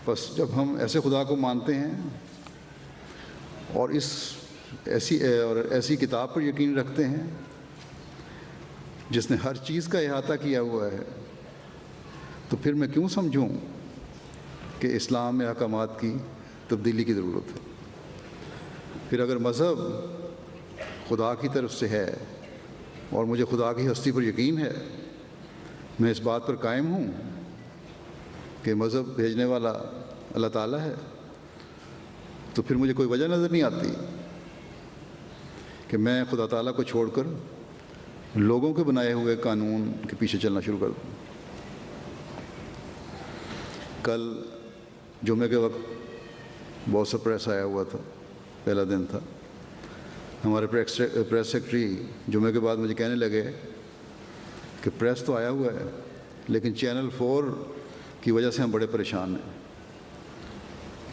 بس جب ہم ایسے خدا کو مانتے ہیں اور ایسی کتاب پر یقین رکھتے ہیں جس نے ہر چیز کا احاطہ کیا ہوا ہے، تو پھر میں کیوں سمجھوں کہ اسلام میں احکامات کی تبدیلی کی ضرورت ہے؟ پھر اگر مذہب خدا کی طرف سے ہے اور مجھے خدا کی ہستی پر یقین ہے، میں اس بات پر قائم ہوں کہ مذہب بھیجنے والا اللہ تعالیٰ ہے، تو پھر مجھے کوئی وجہ نظر نہیں آتی کہ میں خدا تعالیٰ کو چھوڑ کر لوگوں کے بنائے ہوئے قانون کے پیچھے چلنا شروع کر دوں۔ کل جمعے کے وقت بہت سا پریس آیا ہوا تھا، پہلا دن تھا۔ ہمارے پریس سیکرٹری جمعے کے بعد مجھے کہنے لگے کہ پریس تو آیا ہوا ہے لیکن چینل 4 کی وجہ سے ہم بڑے پریشان ہیں۔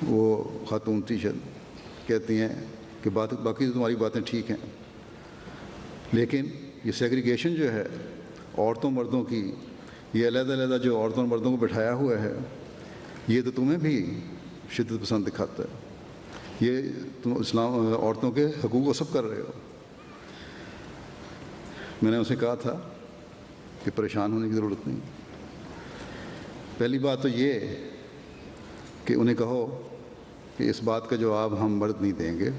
وہ خاتون تھی شاید، کہتی ہیں کہ باقی تو تمہاری باتیں ٹھیک ہیں، لیکن یہ سیگریگیشن جو ہے عورتوں مردوں کی، یہ علیحدہ علیحدہ جو عورتوں اور مردوں کو بٹھایا ہوا ہے، یہ تو تمہیں بھی شدت پسند دکھاتا ہے۔ یہ تم اسلام عورتوں کے حقوق کو سب کر رہے ہو۔ میں نے اسے کہا تھا کہ پریشان ہونے کی ضرورت نہیں۔ پہلی بات تو یہ کہ انہیں کہو کہ اس بات کا جواب ہم مرد نہیں دیں گے،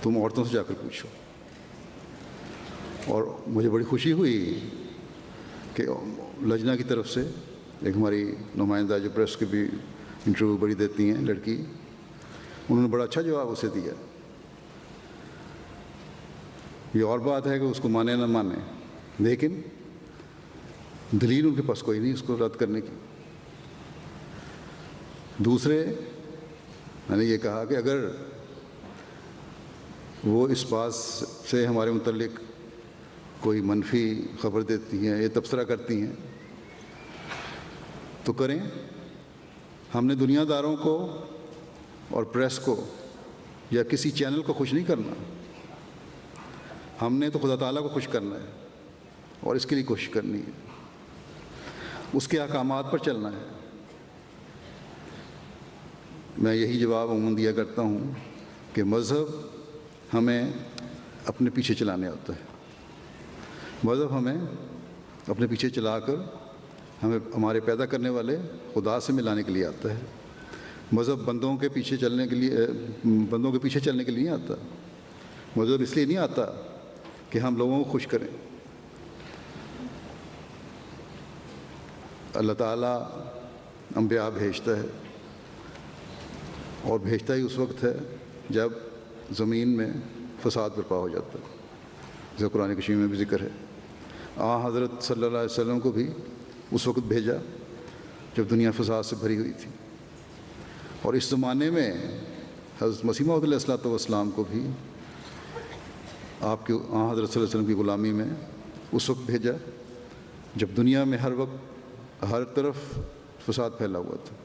تم عورتوں سے جا کر پوچھو۔ اور مجھے بڑی خوشی ہوئی کہ لجنہ کی طرف سے ایک ہماری نمائندہ جو پریس کے بھی انٹرویو بڑی دیتی ہیں لڑکی، انہوں نے بڑا اچھا جواب اسے دیا۔ یہ اور بات ہے کہ اس کو مانے نہ مانے، لیکن دلیل ان کے پاس کوئی نہیں اس کو رد کرنے کی۔ دوسرے، میں نے یہ کہا کہ اگر وہ اس بات سے ہمارے متعلق کوئی منفی خبر دیتی ہیں یا تبصرہ کرتی ہیں تو کریں۔ ہم نے دنیا داروں کو اور پریس کو یا کسی چینل کو خوش نہیں کرنا، ہم نے تو خدا تعالیٰ کو خوش کرنا ہے اور اس کے لیے کوشش کرنی ہے، اس کے احکامات پر چلنا ہے۔ میں یہی جواب عموماً دیا کرتا ہوں کہ مذہب ہمیں اپنے پیچھے چلانے آتا ہے، مذہب ہمیں اپنے پیچھے چلا کر ہمیں ہمارے پیدا کرنے والے خدا سے ملانے کے لیے آتا ہے۔ مذہب بندوں کے پیچھے چلنے کے لیے نہیں آتا۔ مذہب اس لیے نہیں آتا کہ ہم لوگوں کو خوش کریں۔ اللہ تعالیٰ انبیاء بھیجتا ہے اور بھیجتا ہی اس وقت ہے جب زمین میں فساد برپا ہو جاتا ہے، جیسے قرآن کریم میں بھی ذکر ہے۔ حضرت صلی اللہ علیہ وسلم کو بھی اس وقت بھیجا جب دنیا فساد سے بھری ہوئی تھی، اور اس زمانے میں حضرت مسیح موعود علیہ الصلوۃ والسلام کو بھی آپ کے حضرت صلی اللہ علیہ وسلم کی غلامی میں اس وقت بھیجا جب دنیا میں ہر وقت ہر طرف فساد پھیلا ہوا تھا۔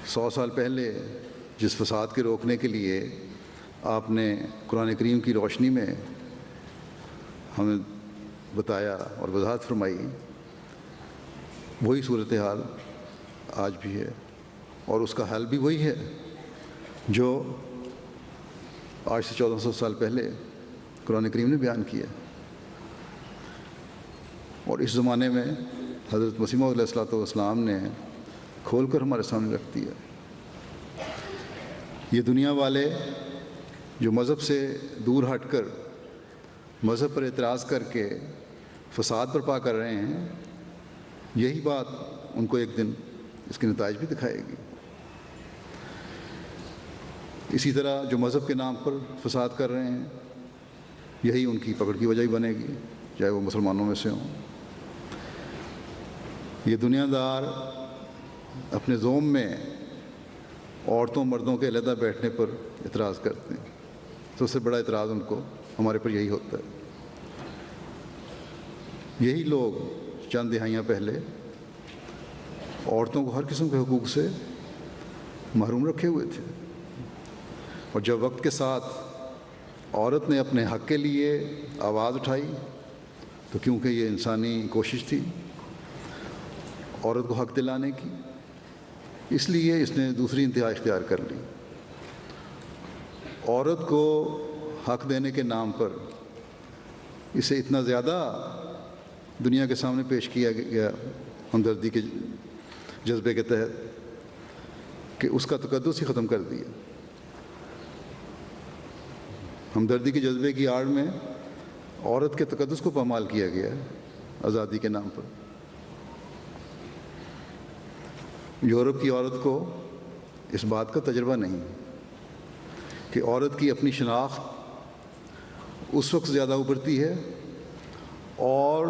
100 سال پہلے جس فساد کے روکنے کے لیے آپ نے قرآن کریم کی روشنی میں ہمیں بتایا اور وضاحت فرمائی، وہی صورتحال آج بھی ہے، اور اس کا حل بھی وہی ہے جو آج سے 1400 سال پہلے قرآن کریم نے بیان کیا ہے. اور اس زمانے میں حضرت مسیح موعود علیہ الصلوۃ والسلام نے کھول کر ہمارے سامنے رکھ دیا. یہ دنیا والے جو مذہب سے دور ہٹ کر مذہب پر اعتراض کر کے فساد برپا کر رہے ہیں، یہی بات ان کو ایک دن اس کے نتائج بھی دکھائے گی. اسی طرح جو مذہب کے نام پر فساد کر رہے ہیں، یہی ان کی پکڑ کی وجہ ہی بنے گی، چاہے وہ مسلمانوں میں سے ہوں. یہ دنیا دار اپنے زوم میں عورتوں مردوں کے علیحدہ بیٹھنے پر اعتراض کرتے ہیں. سب سے بڑا اعتراض ان کو ہمارے پر یہی ہوتا ہے. یہی لوگ چند دہائیاں پہلے عورتوں کو ہر قسم کے حقوق سے محروم رکھے ہوئے تھے، اور جب وقت کے ساتھ عورت نے اپنے حق کے لیے آواز اٹھائی تو کیونکہ یہ انسانی کوشش تھی عورت کو حق دلانے کی، اس لیے اس نے دوسری انتہا اختیار کر لی. عورت کو حق دینے کے نام پر اسے اتنا زیادہ دنیا کے سامنے پیش کیا گیا ہمدردی کے جذبے کے تحت کہ اس کا تقدس ہی ختم کر دیا. ہمدردی کے جذبے کی آڑ میں عورت کے تقدس کو پامال کیا گیا ہے آزادی کے نام پر. یورپ کی عورت کو اس بات کا تجربہ نہیں کہ عورت کی اپنی شناخت اس وقت زیادہ ابھرتی ہے اور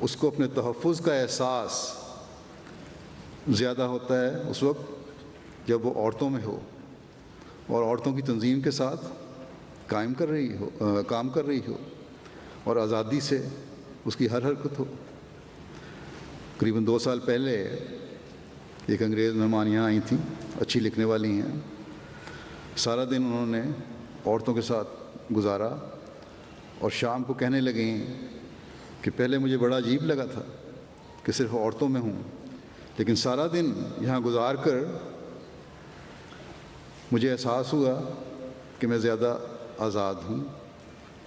اس کو اپنے تحفظ کا احساس زیادہ ہوتا ہے اس وقت جب وہ عورتوں میں ہو اور عورتوں کی تنظیم کے ساتھ کام کر رہی ہو اور آزادی سے اس کی ہر حرکت ہو. قریباً 2 سال پہلے ایک انگریز مہمان یہاں آئی تھیں، اچھی لکھنے والی ہیں. سارا دن انہوں نے عورتوں کے ساتھ گزارا اور شام کو کہنے لگیں کہ پہلے مجھے بڑا عجیب لگا تھا کہ صرف عورتوں میں ہوں، لیکن سارا دن یہاں گزار کر مجھے احساس ہوا کہ میں زیادہ آزاد ہوں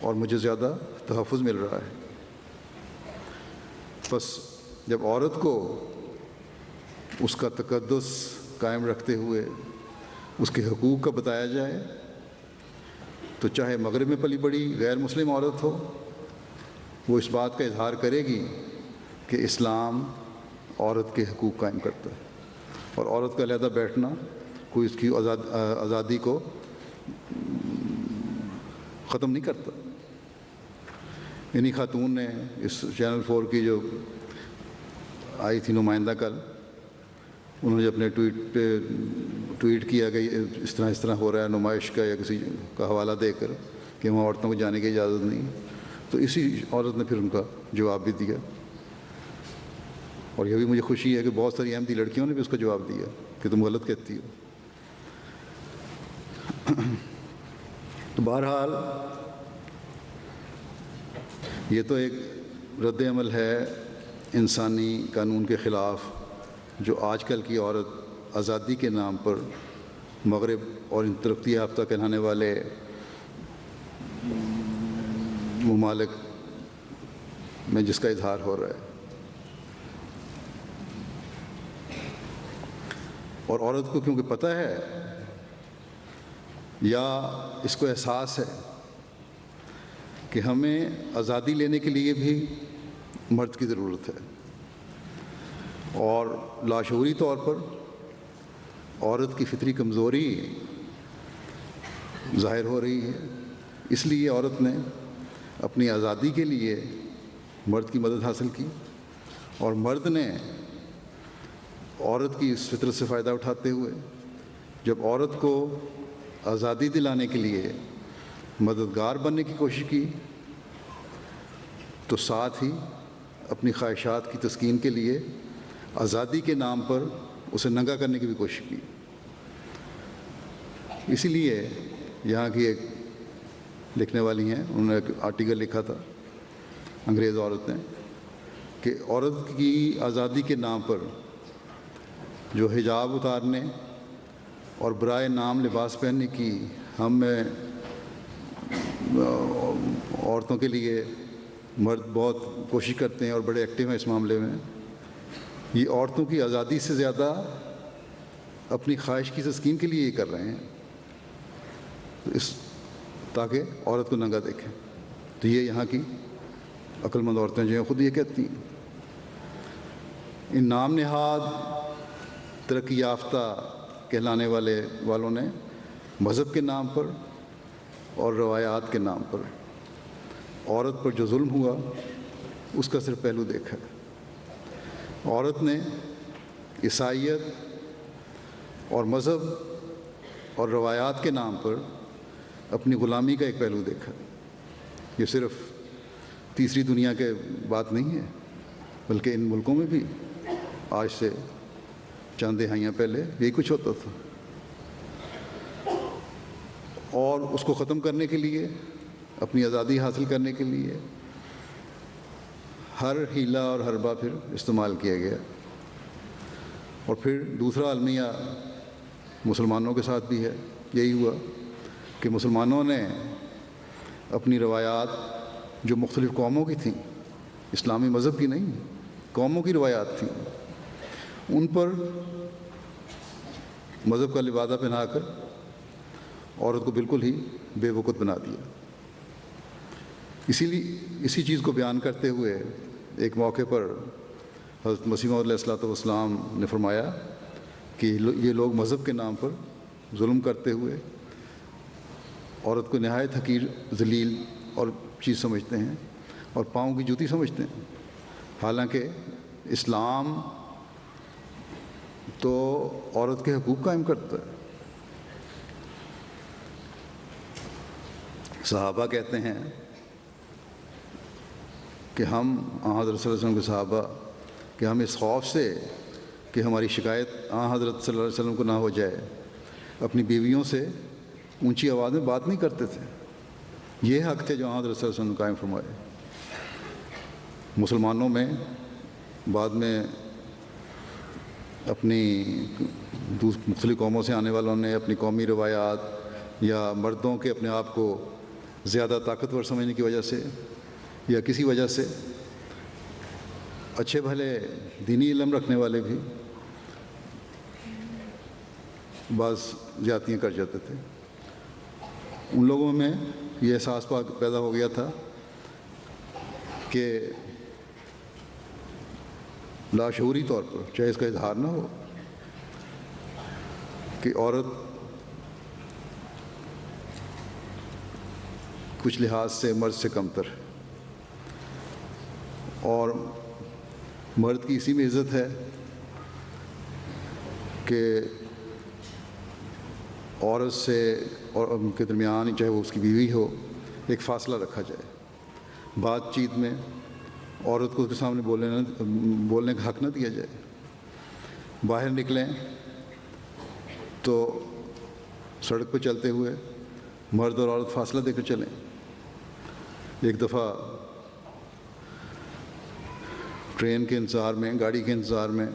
اور مجھے زیادہ تحفظ مل رہا ہے. بس جب عورت کو اس کا تقدس قائم رکھتے ہوئے اس کے حقوق کا بتایا جائے تو چاہے مغرب میں پلی بڑی غیر مسلم عورت ہو، وہ اس بات کا اظہار کرے گی کہ اسلام عورت کے حقوق قائم کرتا ہے اور عورت کا علیحدہ بیٹھنا کوئی اس کی آزادی کو ختم نہیں کرتا. انہی خاتون نے اس چینل 4 کی جو آئی تھی نمائندہ کل، انہوں نے اپنے ٹویٹ کیا کہ اس طرح ہو رہا ہے نمائش کا یا کسی کا حوالہ دے کر کہ وہاں عورتوں کو جانے کی اجازت نہیں، تو اسی عورت نے پھر ان کا جواب بھی دیا. اور یہ بھی مجھے خوشی ہے کہ بہت ساری احمدی لڑکیوں نے بھی اس کا جواب دیا کہ تم غلط کہتی ہو. تو بہرحال یہ تو ایک رد عمل ہے انسانی قانون کے خلاف جو آج کل کی عورت آزادی کے نام پر مغرب اور ان ترقی یافتہ کہلانے والے ممالک میں جس کا اظہار ہو رہا ہے. اور عورت کو کیونکہ پتہ ہے یا اس کو احساس ہے کہ ہمیں آزادی لینے کے لیے بھی مرد کی ضرورت ہے، اور لاشعوری طور پر عورت کی فطری کمزوری ظاہر ہو رہی ہے، اس لیے عورت نے اپنی آزادی کے لیے مرد کی مدد حاصل کی، اور مرد نے عورت کی اس فطرت سے فائدہ اٹھاتے ہوئے جب عورت کو آزادی دلانے کے لیے مددگار بننے کی کوشش کی تو ساتھ ہی اپنی خواہشات کی تسکین کے لیے آزادی کے نام پر اسے ننگا کرنے کی بھی کوشش کی. اسی لیے یہاں کی ایک لکھنے والی ہیں، انہوں نے ایک آرٹیکل لکھا تھا انگریز عورت نے کہ عورت کی آزادی کے نام پر جو حجاب اتارنے اور برائے نام لباس پہننے کی ہم میں عورتوں کے لیے مرد بہت کوشش کرتے ہیں اور بڑے ایکٹیو ہیں اس معاملے میں. یہ عورتوں کی آزادی سے زیادہ اپنی خواہش کی تسکین کے لیے یہ کر رہے ہیں تاکہ عورت کو ننگا دیکھیں. تو یہ یہاں کی عقل مند عورتیں جو ہیں خود یہ کہتی ہیں. ان نام نہاد ترقی یافتہ کہلانے والوں نے مذہب کے نام پر اور روایات کے نام پر عورت پر جو ظلم ہوا اس کا صرف پہلو دیکھا ہے. عورت نے عیسائیت اور مذہب اور روایات کے نام پر اپنی غلامی کا ایک پہلو دیکھا. یہ صرف تیسری دنیا کے بات نہیں ہے بلکہ ان ملکوں میں بھی آج سے چند دہائیاں پہلے یہی کچھ ہوتا تھا. اور اس کو ختم کرنے کے لیے, اپنی آزادی حاصل کرنے کے لیے ہر ہیلہ اور حربہ پھر استعمال کیا گیا. اور پھر دوسرا المیہ مسلمانوں کے ساتھ بھی ہے. یہی ہوا کہ مسلمانوں نے اپنی روایات جو مختلف قوموں کی تھیں, اسلامی مذہب کی نہیں, قوموں کی روایات تھیں, ان پر مذہب کا لبادہ پہنا کر عورت کو بالکل ہی بے وقت بنا دیا. اسی چیز کو بیان کرتے ہوئے ایک موقع پر حضرت مسیح موعود علیہ الصلوۃ والسلام نے فرمایا کہ یہ لوگ مذہب کے نام پر ظلم کرتے ہوئے عورت کو نہایت حقیر, ذلیل اور چیز سمجھتے ہیں اور پاؤں کی جوتی سمجھتے ہیں. حالانکہ اسلام تو عورت کے حقوق قائم کرتا ہے. صحابہ کہتے ہیں کہ ہم حضرت صلی اللہ علیہ وسلم کے صحابہ کہ ہم اس خوف سے کہ ہماری شکایت حضرت صلی اللہ علیہ وسلم کو نہ ہو جائے اپنی بیویوں سے اونچی آواز میں بات نہیں کرتے تھے. یہ حق تھے جو حضرت صلی اللہ علیہ وسلم قائم فرمائے. مسلمانوں میں بعد میں اپنی مختلف قوموں سے آنے والوں نے اپنی قومی روایات یا مردوں کے اپنے آپ کو زیادہ طاقتور سمجھنے کی وجہ سے یا کسی وجہ سے اچھے بھلے دینی علم رکھنے والے بھی بعض زیادتیاں کر جاتے تھے. ان لوگوں میں یہ احساس پیدا ہو گیا تھا کہ لاشعوری طور پر, چاہے اس کا اظہار نہ ہو, کہ عورت کچھ لحاظ سے مرد سے کمتر ہے اور مرد کی اسی میں عزت ہے کہ عورت سے اور ان کے درمیان, چاہے وہ اس کی بیوی ہو, ایک فاصلہ رکھا جائے. بات چیت میں عورت کو اس کے سامنے بولنے کا حق نہ دیا جائے. باہر نکلیں تو سڑک پہ چلتے ہوئے مرد اور عورت فاصلہ دے کر چلیں. ایک دفعہ ٹرین کے انتظار میں, گاڑی کے انتظار میں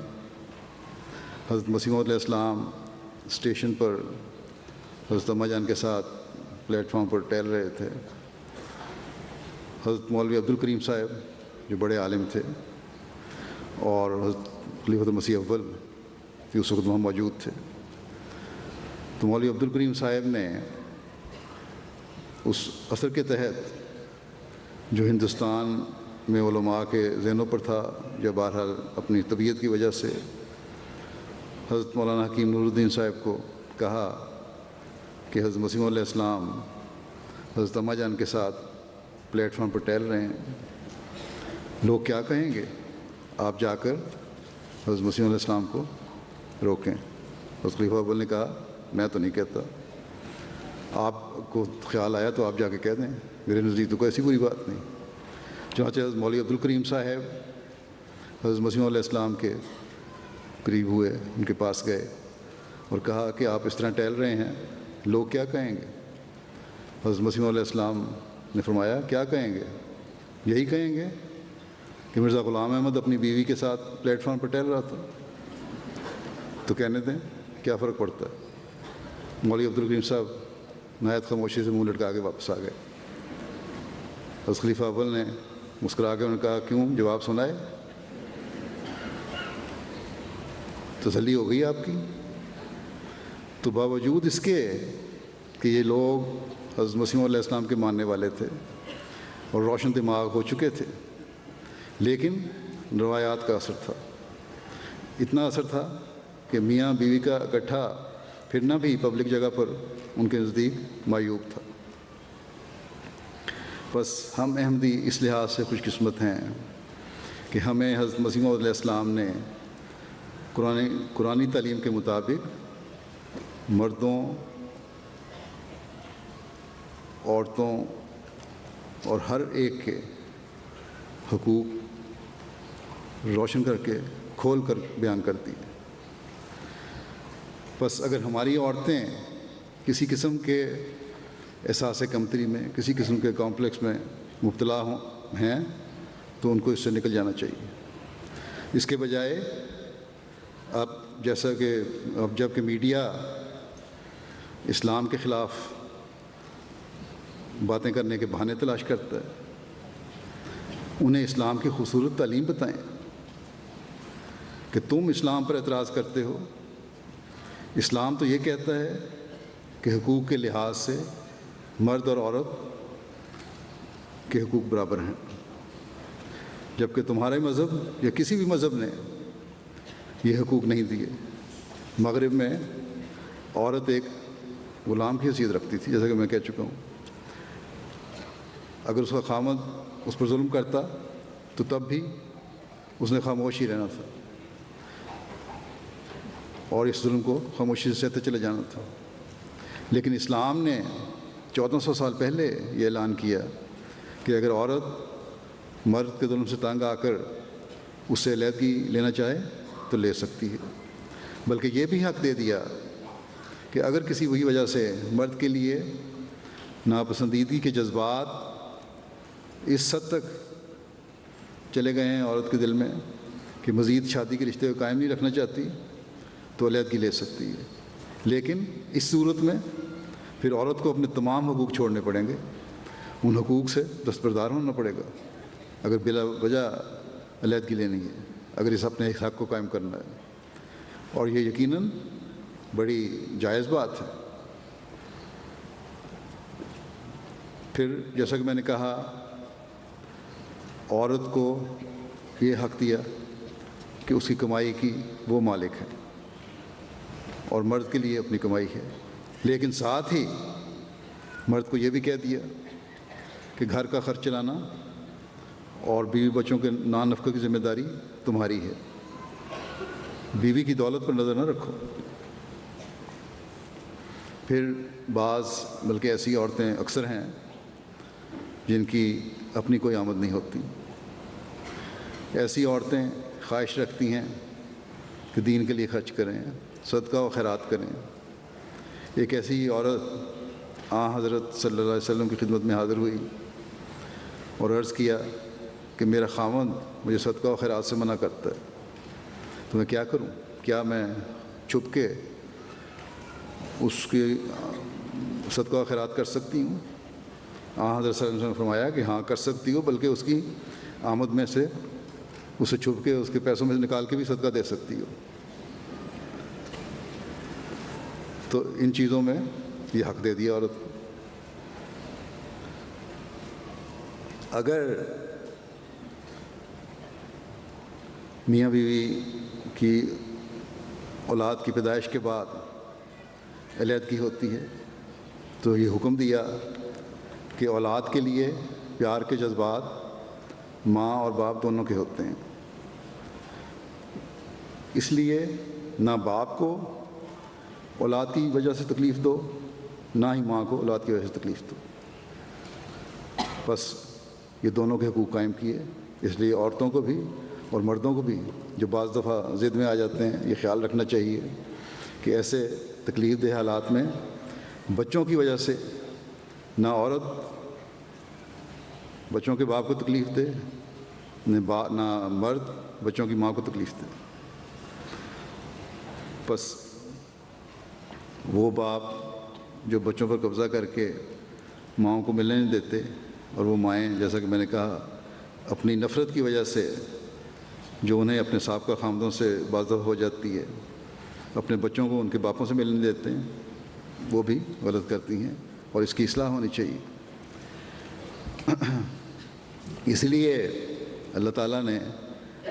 حضرت مسیح موعود علیہ السلام اسٹیشن پر حضرت اماں جان کے ساتھ پلیٹ فارم پر ٹہل رہے تھے. حضرت مولوی عبد الکریم صاحب جو بڑے عالم تھے اور حضرت خلیفۃ المسیح اول بھی اس وقت وہاں موجود تھے. تو مولوی عبد الکریم صاحب نے اس اثر کے تحت جو ہندوستان میں علماء کے ذہنوں پر تھا, جو بہرحال اپنی طبیعت کی وجہ سے, حضرت مولانا حکیم نور الدین صاحب کو کہا کہ حضرت مسیح موعود علیہ السلام حضرت اماں جان کے ساتھ پلیٹ فارم پر ٹہل رہے ہیں, لوگ کیا کہیں گے, آپ جا کر حضرت مسیح موعود علیہ السلام کو روکیں. حضرت خلیفہ اول نے کہا میں تو نہیں کہتا, آپ کو خیال آیا تو آپ جا کے کہہ دیں, میرے نزدیک تو کوئی ایسی بری بات نہیں. چنانچہ حضرت مولوی عبد الکریم صاحب حضرت مسیح موعود علیہ السلام کے قریب ہوئے, ان کے پاس گئے اور کہا کہ آپ اس طرح ٹہل رہے ہیں, لوگ کیا کہیں گے. حضرت مسیح موعود علیہ السلام نے فرمایا کیا کہیں گے, یہی کہیں گے کہ مرزا غلام احمد اپنی بیوی کے ساتھ پلیٹ فارم پر ٹہل رہا تھا, تو کہنے دیں کیا فرق پڑتا ہے. مولوی عبد الکریم صاحب نہایت خاموشی سے منہ لٹکا کے واپس آ گئے. حضرت خلیفہ اول نے مسکرا کے انہوں نے کہا کیوں، جواب سنائے؟ تسلی ہو گئی آپ کی؟ تو باوجود اس کے کہ یہ لوگ حضرت مسیح علیہ السلام کے ماننے والے تھے اور روشن دماغ ہو چکے تھے، لیکن روایات کا اثر تھا، اتنا اثر تھا کہ میاں بیوی کا اکٹھا پھرنا بھی پبلک جگہ پر ان کے نزدیک معیوب تھا۔ بس ہم احمدی اس لحاظ سے خوش قسمت ہیں کہ ہمیں حضرت مسیح علیہ السلام نے قرآنی تعلیم کے مطابق مردوں، عورتوں اور ہر ایک کے حقوق روشن کر کے کھول کر بیان کر دی۔ بس اگر ہماری عورتیں کسی قسم کے احساس کمتری میں، کسی قسم کے کمپلیکس میں مبتلا ہیں تو ان کو اس سے نکل جانا چاہیے۔ اس کے بجائے اب جیسا کہ اب جب کہ میڈیا اسلام کے خلاف باتیں کرنے کے بہانے تلاش کرتا ہے، انہیں اسلام کی خوبصورت تعلیم بتائیں کہ تم اسلام پر اعتراض کرتے ہو۔ اسلام تو یہ کہتا ہے کہ حقوق کے لحاظ سے مرد اور عورت کے حقوق برابر ہیں، جبکہ تمہارے مذہب یا کسی بھی مذہب نے یہ حقوق نہیں دیے۔ مغرب میں عورت ایک غلام کی حیثیت رکھتی تھی، جیسا کہ میں کہہ چکا ہوں۔ اگر اس کا خامد اس پر ظلم کرتا تو تب بھی اس نے خاموش ہی رہنا تھا اور اس ظلم کو خاموشی سے سہتے چلے جانا تھا۔ لیکن اسلام نے 1400 سال پہلے یہ اعلان کیا کہ اگر عورت مرد کے ظلم سے تنگ آ کر اس سے علیحدگی لینا چاہے تو لے سکتی ہے، بلکہ یہ بھی حق دے دیا کہ اگر کسی وہی وجہ سے مرد کے لیے ناپسندیدگی کے جذبات اس حد تک چلے گئے ہیں عورت کے دل میں کہ مزید شادی کے رشتے کو قائم نہیں رکھنا چاہتی تو علیحدگی لے سکتی ہے۔ لیکن اس صورت میں پھر عورت کو اپنے تمام حقوق چھوڑنے پڑیں گے، ان حقوق سے دستبردار ہونا پڑے گا اگر بلا وجہ علیحدگی لینی ہے، اگر اس اپنے حق کو قائم کرنا ہے، اور یہ یقیناً بڑی جائز بات ہے۔ پھر جیسا کہ میں نے کہا، عورت کو یہ حق دیا کہ اس کی کمائی کی وہ مالک ہے اور مرد کے لیے اپنی کمائی ہے، لیکن ساتھ ہی مرد کو یہ بھی کہہ دیا کہ گھر کا خرچ چلانا اور بیوی بچوں کے نان نفقہ کی ذمہ داری تمہاری ہے، بیوی کی دولت پر نظر نہ رکھو۔ پھر بعض بلکہ ایسی عورتیں اکثر ہیں جن کی اپنی کوئی آمد نہیں ہوتی، ایسی عورتیں خواہش رکھتی ہیں کہ دین کے لیے خرچ کریں، صدقہ و خیرات کریں۔ ایک ایسی عورت حضرت صلی اللہ علیہ وسلم کی خدمت میں حاضر ہوئی اور عرض کیا کہ میرا خاوند مجھے صدقہ و خیرات سے منع کرتا ہے، تو میں کیا کروں؟ کیا میں چھپ کے اس کی صدقہ و خیرات کر سکتی ہوں؟ حضرت صلی اللہ علیہ وسلم نے فرمایا کہ ہاں کر سکتی ہو، بلکہ اس کی آمد میں سے اسے چھپ کے اس کے پیسوں میں سے نکال کے بھی صدقہ دے سکتی ہو۔ تو ان چیزوں میں یہ حق دے دیا عورت کو۔ اگر میاں بیوی کی اولاد کی پیدائش کے بعد علیحدگی ہوتی ہے تو یہ حکم دیا کہ اولاد کے لیے پیار کے جذبات ماں اور باپ دونوں کے ہوتے ہیں، اس لیے نہ باپ کو اولاد کی وجہ سے تکلیف دو، نہ ہی ماں کو اولاد کی وجہ سے تکلیف دو۔ بس یہ دونوں کے حقوق قائم کیے۔ اس لیے عورتوں کو بھی اور مردوں کو بھی جو بعض دفعہ ضد میں آ جاتے ہیں، یہ خیال رکھنا چاہیے کہ ایسے تکلیف دہ حالات میں بچوں کی وجہ سے نہ عورت بچوں کے باپ کو تکلیف دے، نہ مرد بچوں کی ماں کو تکلیف دے۔ بس وہ باپ جو بچوں پر قبضہ کر کے ماؤں کو ملنے نہیں دیتے، اور وہ مائیں جیسا کہ میں نے کہا اپنی نفرت کی وجہ سے جو انہیں اپنے سابقہ خامدوں سے بازدف ہو جاتی ہے اپنے بچوں کو ان کے باپوں سے ملنے دیتے ہیں، وہ بھی غلط کرتی ہیں اور اس کی اصلاح ہونی چاہیے۔ اس لیے اللہ تعالیٰ نے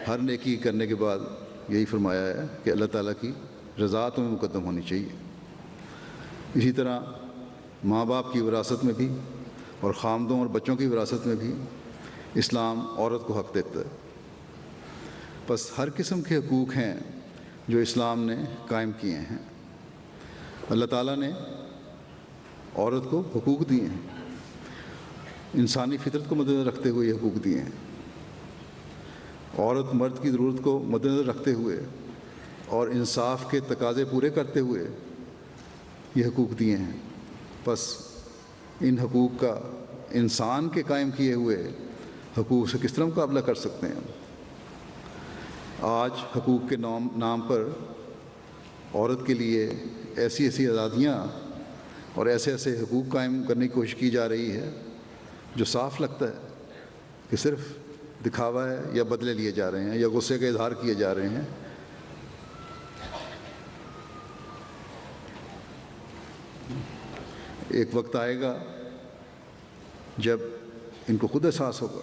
ہر نیکی کرنے کے بعد یہی فرمایا ہے کہ اللہ تعالیٰ کی رضا تمہیں مقدم ہونی چاہیے۔ اسی طرح ماں باپ کی وراثت میں بھی اور خامدوں اور بچوں کی وراثت میں بھی اسلام عورت کو حق دیتا ہے۔ بس ہر قسم کے حقوق ہیں جو اسلام نے قائم کیے ہیں۔ اللہ تعالیٰ نے عورت کو حقوق دیے ہیں، انسانی فطرت کو مد نظر رکھتے ہوئے یہ حقوق دیے ہیں۔ عورت مرد کی ضرورت کو مد نظر رکھتے ہوئے اور انصاف کے تقاضے پورے کرتے ہوئے یہ حقوق دیے ہیں۔ بس ان حقوق کا انسان کے قائم کیے ہوئے حقوق سے کس طرح مقابلہ کر سکتے ہیں؟ آج حقوق کے نام پر عورت کے لیے ایسی ایسی آزادیاں اور ایسے ایسے حقوق قائم کرنے کی کوشش کی جا رہی ہے جو صاف لگتا ہے کہ صرف دکھاوا ہے یا بدلے لیے جا رہے ہیں یا غصے کا اظہار کیے جا رہے ہیں۔ ایک وقت آئے گا جب ان کو خود احساس ہوگا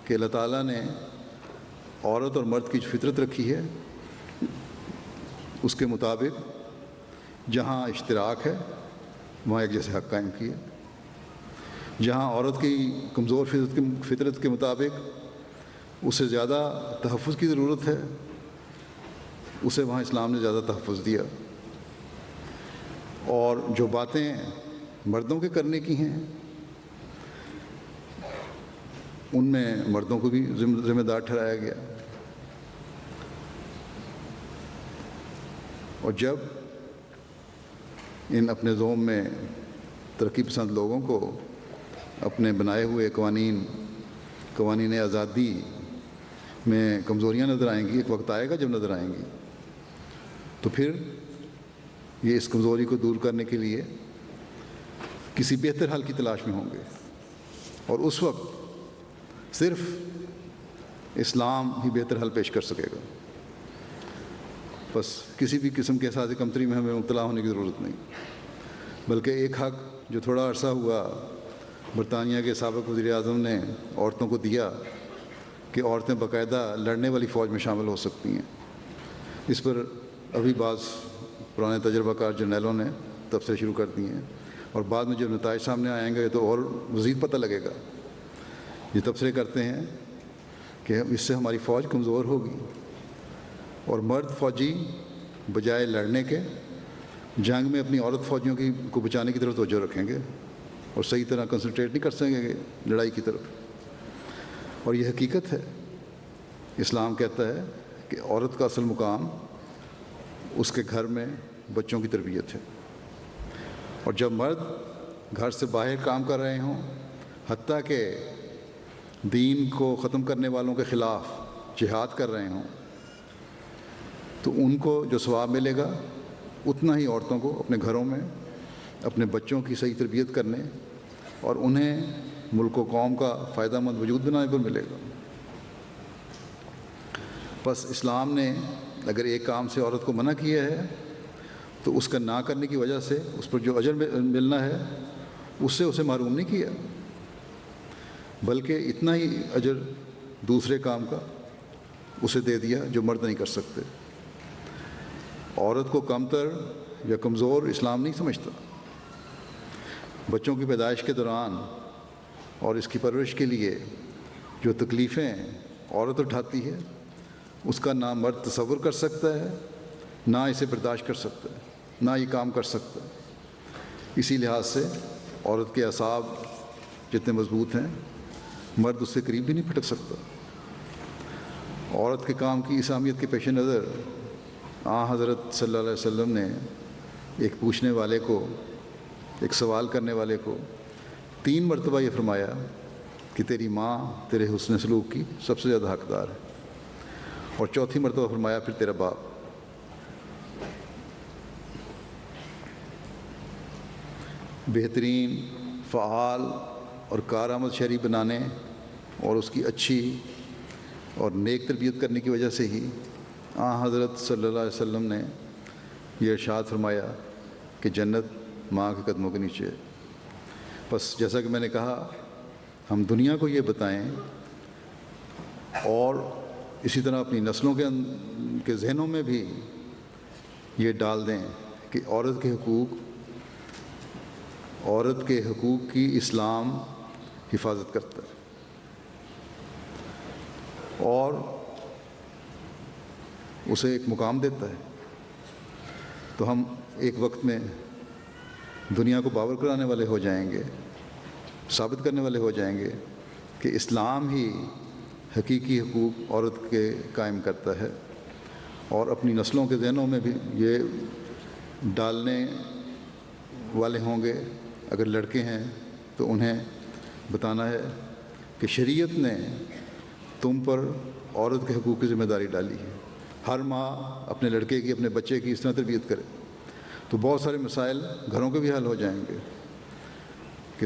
کہ اللہ تعالیٰ نے عورت اور مرد کی جو فطرت رکھی ہے اس کے مطابق جہاں اشتراک ہے وہاں ایک جیسے حق قائم کیے، جہاں عورت کی کمزور فطرت کے مطابق اسے زیادہ تحفظ کی ضرورت ہے اسے وہاں اسلام نے زیادہ تحفظ دیا، اور جو باتیں مردوں کے کرنے کی ہیں ان میں مردوں کو بھی ذمہ دار ٹھہرایا گیا۔ اور جب ان اپنے زوم میں ترقی پسند لوگوں کو اپنے بنائے ہوئے قوانین آزادی میں کمزوریاں نظر آئیں گی، ایک وقت آئے گا جب نظر آئیں گی، تو پھر یہ اس کمزوری کو دور کرنے کے لیے کسی بہتر حل کی تلاش میں ہوں گے، اور اس وقت صرف اسلام ہی بہتر حل پیش کر سکے گا۔ بس کسی بھی قسم کے احساس کمتری میں ہمیں مبتلا ہونے کی ضرورت نہیں، بلکہ ایک حق جو تھوڑا عرصہ ہوا برطانیہ کے سابق وزیر اعظم نے عورتوں کو دیا کہ عورتیں باقاعدہ لڑنے والی فوج میں شامل ہو سکتی ہیں، اس پر ابھی بعض پرانے تجربہ کار جرنیلوں نے تبصرے شروع کر دیے ہیں، اور بعد میں جب نتائج سامنے آئیں گے تو اور مزید پتہ لگے گا۔ یہ تبصرے کرتے ہیں کہ اس سے ہماری فوج کمزور ہوگی اور مرد فوجی بجائے لڑنے کے جنگ میں اپنی عورت فوجیوں کو بچانے کی طرف توجہ رکھیں گے اور صحیح طرح کنسنٹریٹ نہیں کر سکیں گے لڑائی کی طرف۔ اور یہ حقیقت ہے، اسلام کہتا ہے کہ عورت کا اصل مقام اس کے گھر میں بچوں کی تربیت ہے، اور جب مرد گھر سے باہر کام کر رہے ہوں، حتیٰ کہ دین کو ختم کرنے والوں کے خلاف جہاد کر رہے ہوں، تو ان کو جو ثواب ملے گا اتنا ہی عورتوں کو اپنے گھروں میں اپنے بچوں کی صحیح تربیت کرنے اور انہیں ملک و قوم کا فائدہ مند وجود بنانے پر ملے گا۔ بس اسلام نے اگر ایک کام سے عورت کو منع کیا ہے تو اس کا نہ کرنے کی وجہ سے اس پر جو اجر ملنا ہے اس سے اسے محروم نہیں کیا، بلکہ اتنا ہی اجر دوسرے کام کا اسے دے دیا جو مرد نہیں کر سکتے۔ عورت کو کمتر یا کمزور اسلام نہیں سمجھتا۔ بچوں کی پیدائش کے دوران اور اس کی پرورش کے لیے جو تکلیفیں عورت اٹھاتی ہے اس کا نہ مرد تصور کر سکتا ہے، نہ اسے برداشت کر سکتا ہے، نہ یہ کام کر سکتا ہے۔ اسی لحاظ سے عورت کے اعصاب جتنے مضبوط ہیں مرد اس سے قریب بھی نہیں پھٹک سکتا۔ عورت کے کام کی اس اہمیت کے پیش نظر حضرت صلی اللہ علیہ وسلم نے ایک پوچھنے والے کو، ایک سوال کرنے والے کو 3 مرتبہ یہ فرمایا کہ تیری ماں تیرے حسن سلوک کی سب سے زیادہ حقدار ہے، اور 4تھی مرتبہ فرمایا پھر تیرا باپ۔ بہترین، فعال اور کارآمد شہری بنانے اور اس کی اچھی اور نیک تربیت کرنے کی وجہ سے ہی حضرت صلی اللہ علیہ وسلم نے یہ ارشاد فرمایا کہ جنت ماں کے قدموں کے نیچے ہے۔ بس جیسا کہ میں نے کہا، ہم دنیا کو یہ بتائیں اور اسی طرح اپنی نسلوں کے ذہنوں میں بھی یہ ڈال دیں کہ عورت کے حقوق کی اسلام حفاظت کرتا ہے اور اسے ایک مقام دیتا ہے، تو ہم ایک وقت میں دنیا کو باور کرانے والے ہو جائیں گے، ثابت کرنے والے ہو جائیں گے کہ اسلام ہی حقیقی حقوق عورت کے قائم کرتا ہے، اور اپنی نسلوں کے ذہنوں میں بھی یہ ڈالنے والے ہوں گے۔ اگر لڑکے ہیں تو انہیں بتانا ہے کہ شریعت نے تم پر عورت کے حقوق کی ذمہ داری ڈالی ہے۔ ہر ماں اپنے لڑکے کی، اپنے بچے کی اس طرح تربیت کرے تو بہت سارے مسائل گھروں کے بھی حل ہو جائیں گے کہ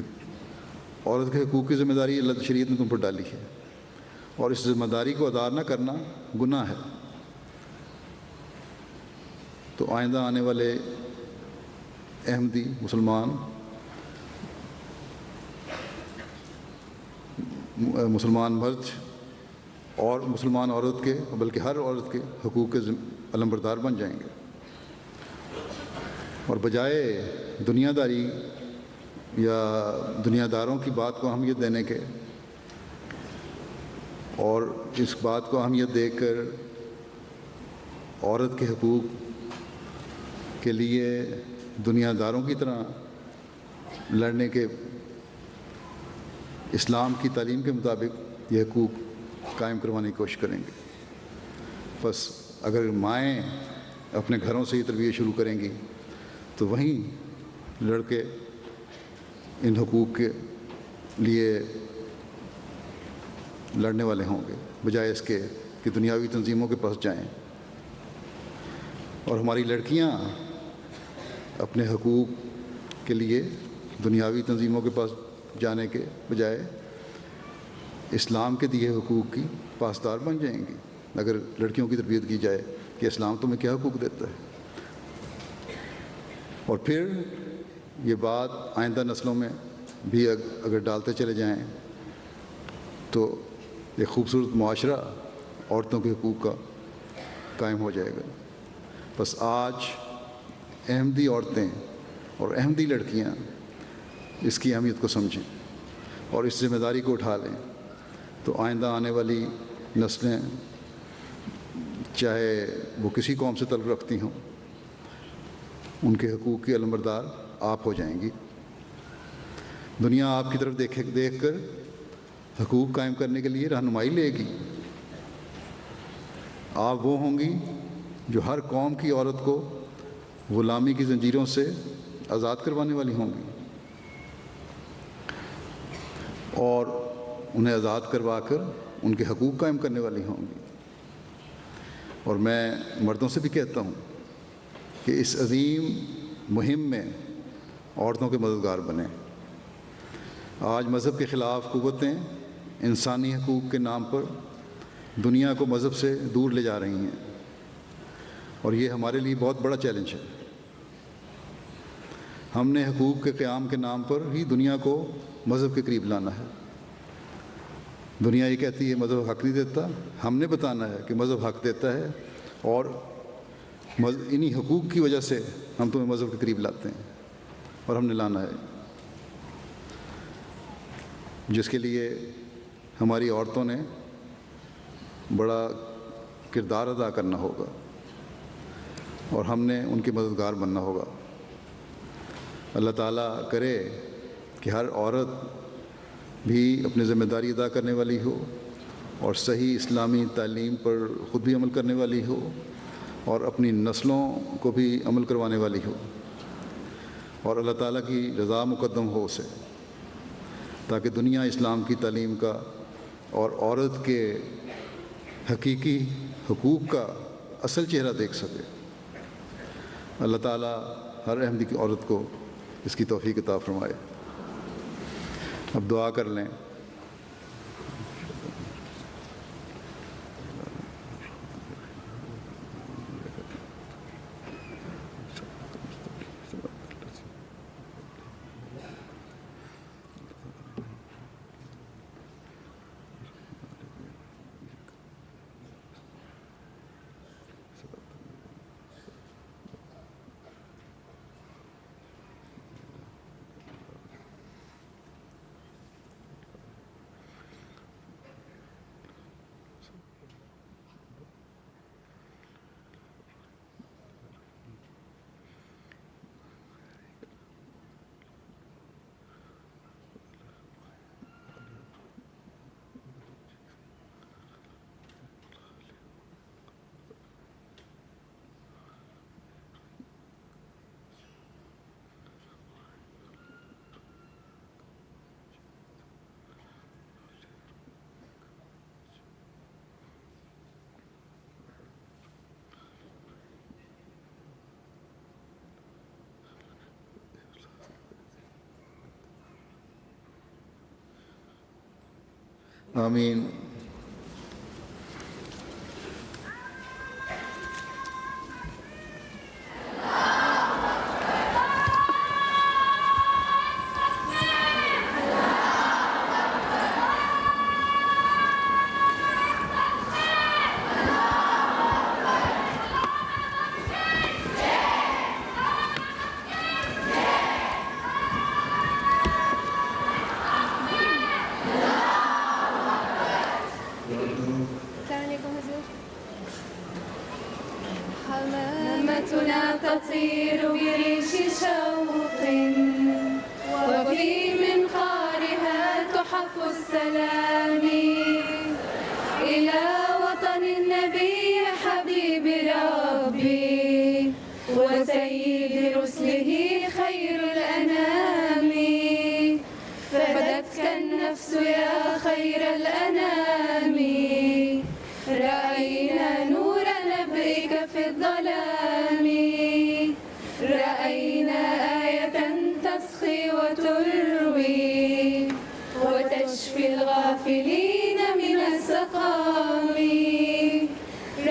عورت کے حقوق کی ذمہ داری اللہ شریعت نے تم پر ڈالی ہے، اور اس ذمہ داری کو ادا نہ کرنا گناہ ہے۔ تو آئندہ آنے والے احمدی مسلمان مرد اور مسلمان عورت کے، بلکہ ہر عورت کے حقوق کے علمبردار بن جائیں گے، اور بجائے دنیا داری یا دنیا داروں کی بات کو اہمیت دینے کے اور اس بات کو اہمیت دے کر عورت کے حقوق کے لیے دنیا داروں کی طرح لڑنے کے، اسلام کی تعلیم کے مطابق یہ حقوق قائم کروانے کی کوشش کریں گے۔ بس اگر مائیں اپنے گھروں سے یہ تربیت شروع کریں گی تو وہیں لڑکے ان حقوق کے لیے لڑنے والے ہوں گے، بجائے اس کے کہ دنیاوی تنظیموں کے پاس جائیں۔ اور ہماری لڑکیاں اپنے حقوق کے لیے دنیاوی تنظیموں کے پاس جانے کے بجائے اسلام کے دیے حقوق کی پاسدار بن جائیں گی، اگر لڑکیوں کی تربیت کی جائے کہ اسلام تمہیں کیا حقوق دیتا ہے۔ اور پھر یہ بات آئندہ نسلوں میں بھی اگر ڈالتے چلے جائیں تو ایک خوبصورت معاشرہ عورتوں کے حقوق کا قائم ہو جائے گا۔ بس آج احمدی عورتیں اور احمدی لڑکیاں اس کی اہمیت کو سمجھیں اور اس ذمہ داری کو اٹھا لیں، تو آئندہ آنے والی نسلیں چاہے وہ کسی قوم سے تعلق رکھتی ہوں، ان کے حقوق کی علمبردار آپ ہو جائیں گی۔ دنیا آپ کی طرف دیکھ کر حقوق قائم کرنے کے لیے رہنمائی لے گی۔ آپ وہ ہوں گی جو ہر قوم کی عورت کو غلامی کی زنجیروں سے آزاد کروانے والی ہوں گی اور انہیں آزاد کروا کر ان کے حقوق قائم کرنے والی ہوں گی۔ اور میں مردوں سے بھی کہتا ہوں کہ اس عظیم مہم میں عورتوں کے مددگار بنیں۔ آج مذہب کے خلاف قوتیں انسانی حقوق کے نام پر دنیا کو مذہب سے دور لے جا رہی ہیں، اور یہ ہمارے لیے بہت بڑا چیلنج ہے۔ ہم نے حقوق کے قیام کے نام پر ہی دنیا کو مذہب کے قریب لانا ہے۔ دنیا یہ کہتی ہے مذہب حق نہیں دیتا، ہم نے بتانا ہے کہ مذہب حق دیتا ہے، اور انہی حقوق کی وجہ سے ہم تمہیں مذہب کے قریب لاتے ہیں، اور ہم نے لانا ہے، جس کے لیے ہماری عورتوں نے بڑا کردار ادا کرنا ہوگا اور ہم نے ان کی مددگار بننا ہوگا۔ اللہ تعالیٰ کرے کہ ہر عورت بھی اپنی ذمہ داری ادا کرنے والی ہو اور صحیح اسلامی تعلیم پر خود بھی عمل کرنے والی ہو اور اپنی نسلوں کو بھی عمل کروانے والی ہو، اور اللہ تعالیٰ کی رضا مقدم ہو اسے، تاکہ دنیا اسلام کی تعلیم کا اور عورت کے حقیقی حقوق کا اصل چہرہ دیکھ سکے۔ اللہ تعالیٰ ہر احمدی کی عورت کو اس کی توفیق عطا فرمائے۔ اب دعا کر لیں. آمین. همتنا تطير بريش شوق وفي منقارها تحف السلام إلى وطن النبي حبيب ربي وسيد رسله خير الأنام. فدتك النفس يا خير الأنام، رأينا نور نبئك في الظلام، رأينا آية تسخي وتروي وتشفي الغافلين من السقام،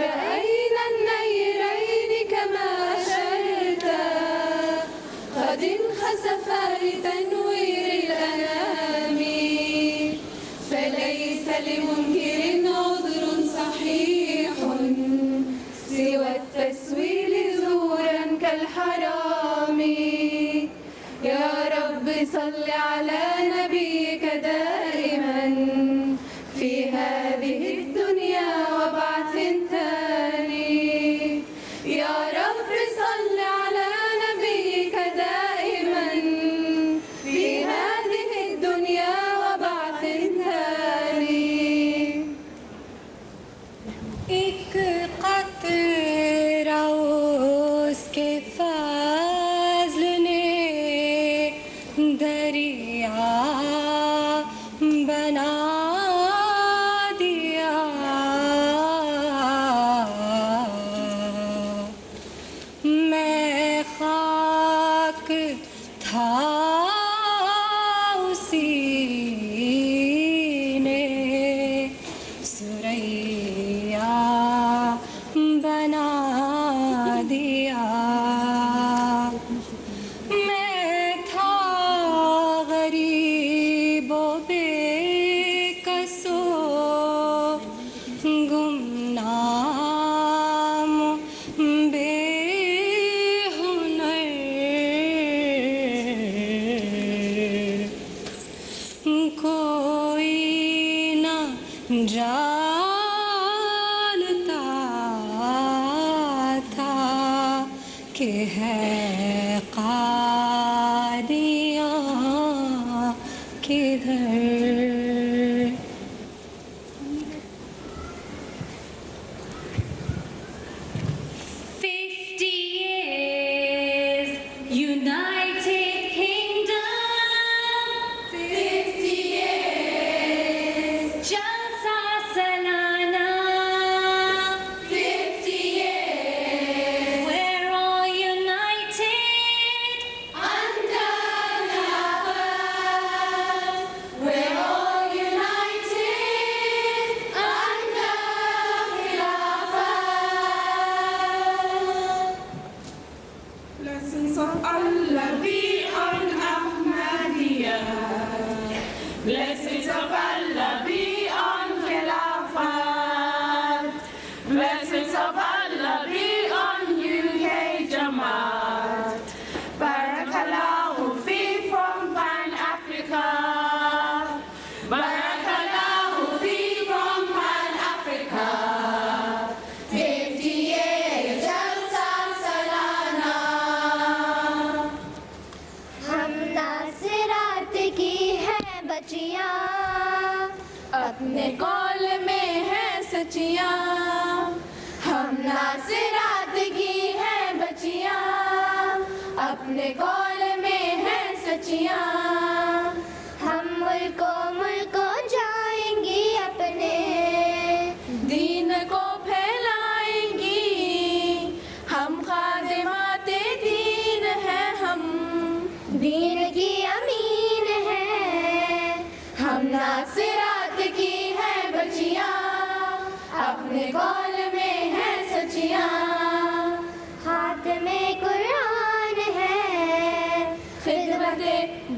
رأينا النيرين كما أشرت قد انخسفا لتنوير الأنام، فليس لمنكر عذر صحيح سوى التسويل زورا كالحرام. يا رب صل على نبيك دائما في هذه الدنيا وابعث ثاني. يا رب صل على نبيك دائما في هذه الدنيا وابعث ثاني. ایک قطرہ اس کے فضل نے دریا بنا دیا، میں خاک تھا اسی نے سریا بنا دیا، میں تھا غریب و بے کس و گمنام بے ہنر، کوئی نہ جانتا تھا کہ ہے قادیاں کدھر. United Kingdom, 50 years. Jalsa Salana, 50 years. We're all united under the flag. Blessings of Allah be on Khilafat. Blessings of Allah be on UK Jamaat. Barakallahu fi from Pan Africa. Barakallahu fi from Pan Africa. 50 years Jalsa Salana. ہم ناصرات کی ہیں بچیاں، اپنے قول میں ہے سچیاں. ہم ناصرات کی ہیں بچیاں، اپنے قول میں ہے سچیاں. ہم ملکوں جائیں گی اپنے دین کو پھیلائیں گی. ہم خادمات دین ہیں، ہم دین کی امین ہیں. ہم ناصرات کی ہیں بچیاں، اپنے قول میں ہے سچیاں. ہاتھ میں قرآن ہے، خدمت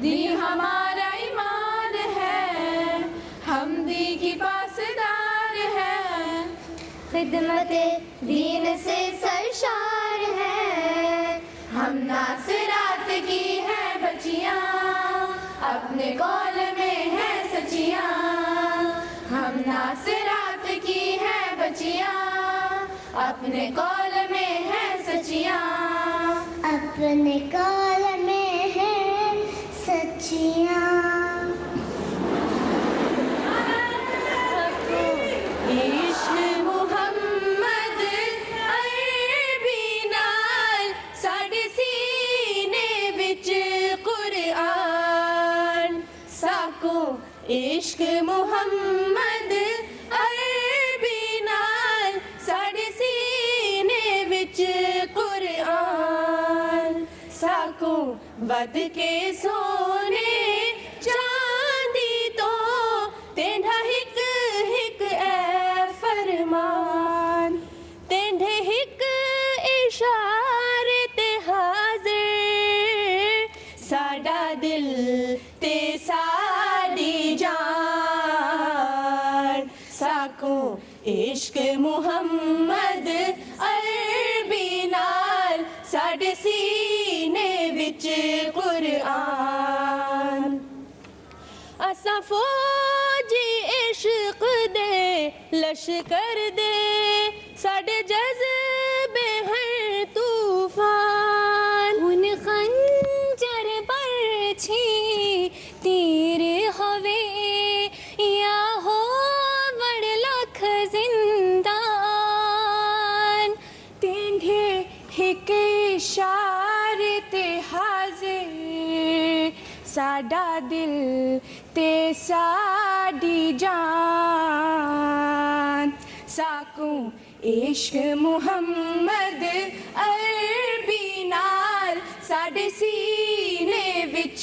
دی ہمارا ایمان ہے. ہم دی کی پاسدار ہیں. خدمت دین سے سرشار ہے. ہم ناصرات کی ہیں بچیاں، اپنے قول میں ہے سچیاں. ہم ناصرات کی ہیں بچیاں، اپنے قول میں ہے سچیاں. اپنے قول میں ہے سچیاں. عشق محمد عربی نال ساڈے سینے وچ قرآن. ساکو عشق محمد عربی نال ساڈے سینے وچ قرآن. ساکو ود کے سونے چاندی تو تینڈا ہک ہک اے فرمان. تینڈے ہک اشارے تے حاضر ساڈا دل تے ساڈی جان. ساکو عشق محمد عربی نال ساڈے سینے وچ قرآن. اساں فوجی عشق دے لشکر دے، ساڈے جذبے ہیں طوفان. ان خنجر برچھی تیر ہوے یا ہو بڑ لکھ زندان. تینڈے ہک اشارے تے حاضر ساڈا دل تے ساڈی جان. ساکو عشق محمد عربی نال ساڈے سینے وچ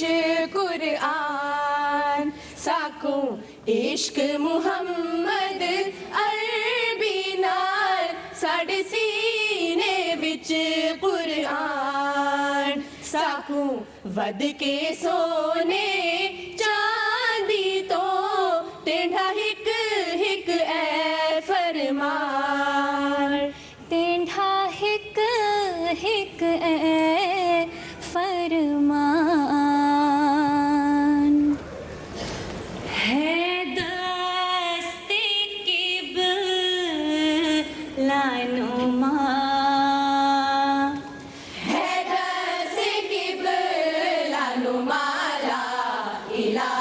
قرآن. ساکو عشق محمد عربی نال ساڈے سینے وچ قرآن. ساکو ود کے سونے چاندی تو تینڈا ہک ہک اے فرمان. تینڈا ہک ہک اے فرمان. ہے دست قبلہ نما، ہے دست قبلہ نما. لا الہ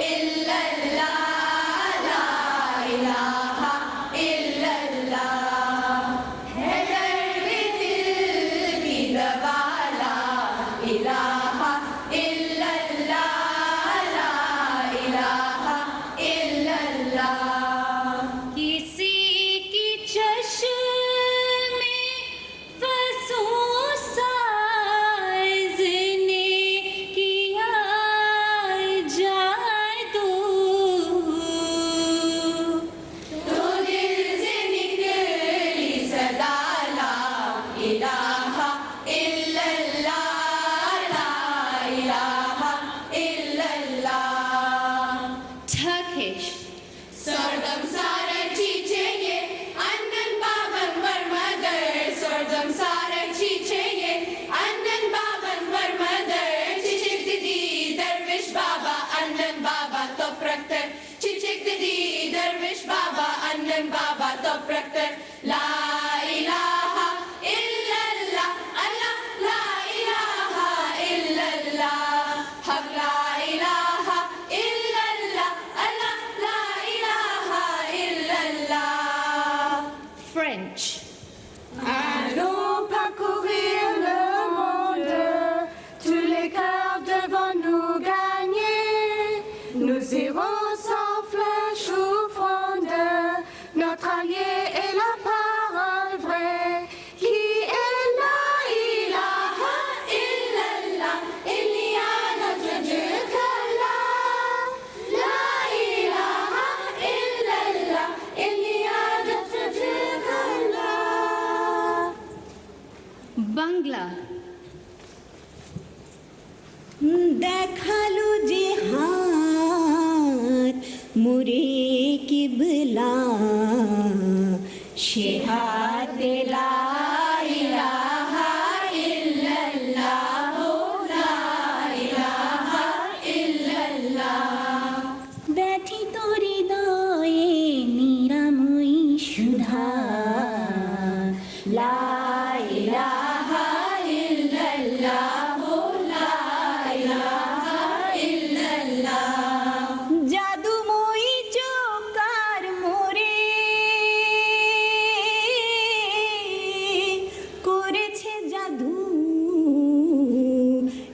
الا اللہ، لا الہ الا اللہ. ہے درد دل کی دوا. لا الہ الا اللہ، لا الہ Turkish. Sordum sarı çiçeği, annen baban var mıdır? Sordum sarı çiçeği, annen baban var mıdır? Çiçek dedi derviş baba, annen baba topraktır. Çiçek dedi derviş baba, annen baba topraktır. La ilahe illallah, Allah la ilahe illallah, Hak la ilahe illallah, Allah la ilahe illallah. French. Allons parcourir le monde, tous les cœurs devant nous gagner. Nous irons sans flèche ou fronde, notre allié est la parole vraie, qui est la ilaha illallah. Il n'y a d'autre Dieu qu'Allah. La ilaha illallah. Il n'y a d'autre Dieu qu'Allah. Bangla. দেখালো যে হাত মুরে কিবলা সে হাতে লা ইলাহা ইল্লাল্লাহ লা ইলাহা ইল্লাল্লাহ ব্যথিত হৃদয়ে নিরাময়ী সুধা লা ইলাহা ইল্লাল্লাহ জাদুময়ী চোকার মোরে করেছে জাদু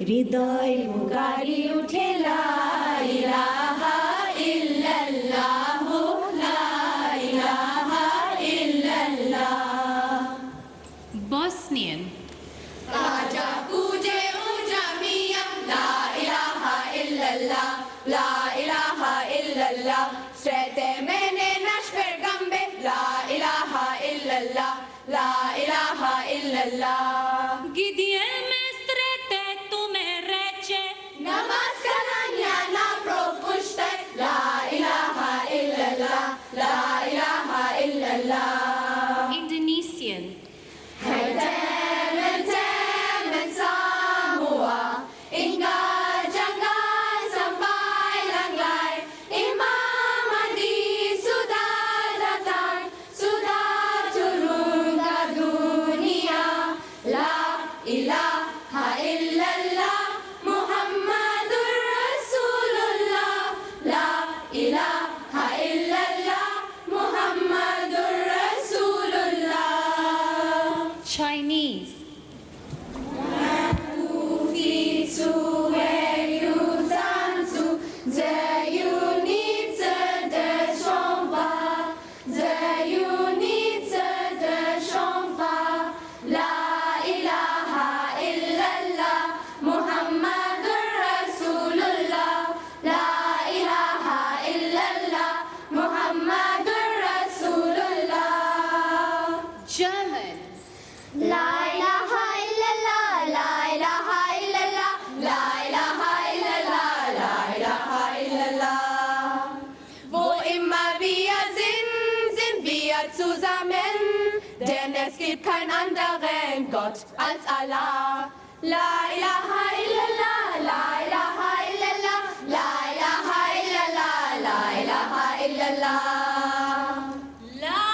হৃদয় পুকারি উঠে লা ইলাহা ইল্লাল্লাহ লা ইলাহা ইল্লাল্লাহ Bosnian. Raja puje uja mia, la ilaha illallah, la ilaha illallah. Strete mene nash pergambe, la ilaha illallah, la ilaha illallah. Gidieme strette tu me rece. Namaskaranja na propušte, la ilaha illallah, la ilaha illallah. Indonesian. Temen semua hingga jangan sampai lalai. Imam Mahdi sudah datang, sudah turun ke dunia. La ilaha illallah Muhammadur Rasulullah. La ilaha illallah Muhammadur Rasulullah. Chinese. German. La ilaha illallah, la ilaha illallah, la ilaha illallah, la ilaha illallah. Wo immer wir sind, sind wir zusammen, denn es gibt keinen anderen Gott als Allah. La ilaha illallah, la ilaha illallah, la ilaha illallah, la ilaha illallah. La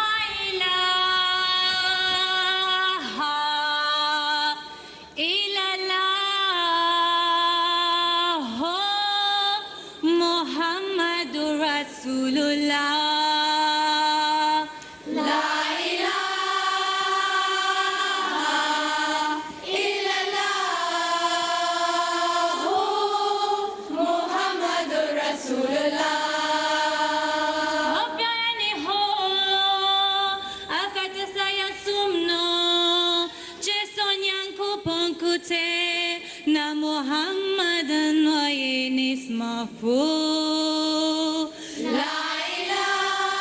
ilaha illallah Muhammadur Rasulullah. La ilaha illallah Muhammadur Rasulullah. Hobyani ho afat saya sumno jesonyan kupon kute na Muhammadan wa inismafu. La ilaha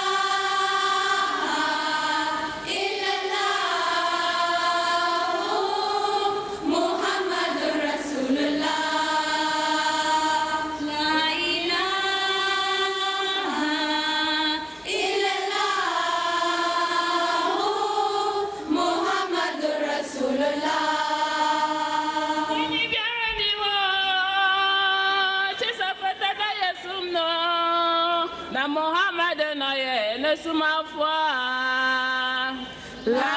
na Muhammad na ye na sumafwa la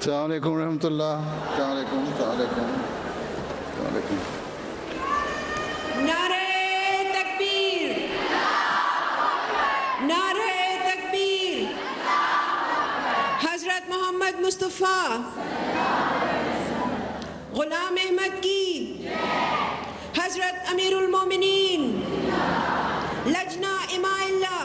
السلام علیکم ورحمۃ اللہ. السلام علیکم. نعرہ تکبیر، نعرہ تکبیر. حضرت محمد مصطفیٰ غلام احمد کی، حضرت امیر المومنین لجنہ اماء اللہ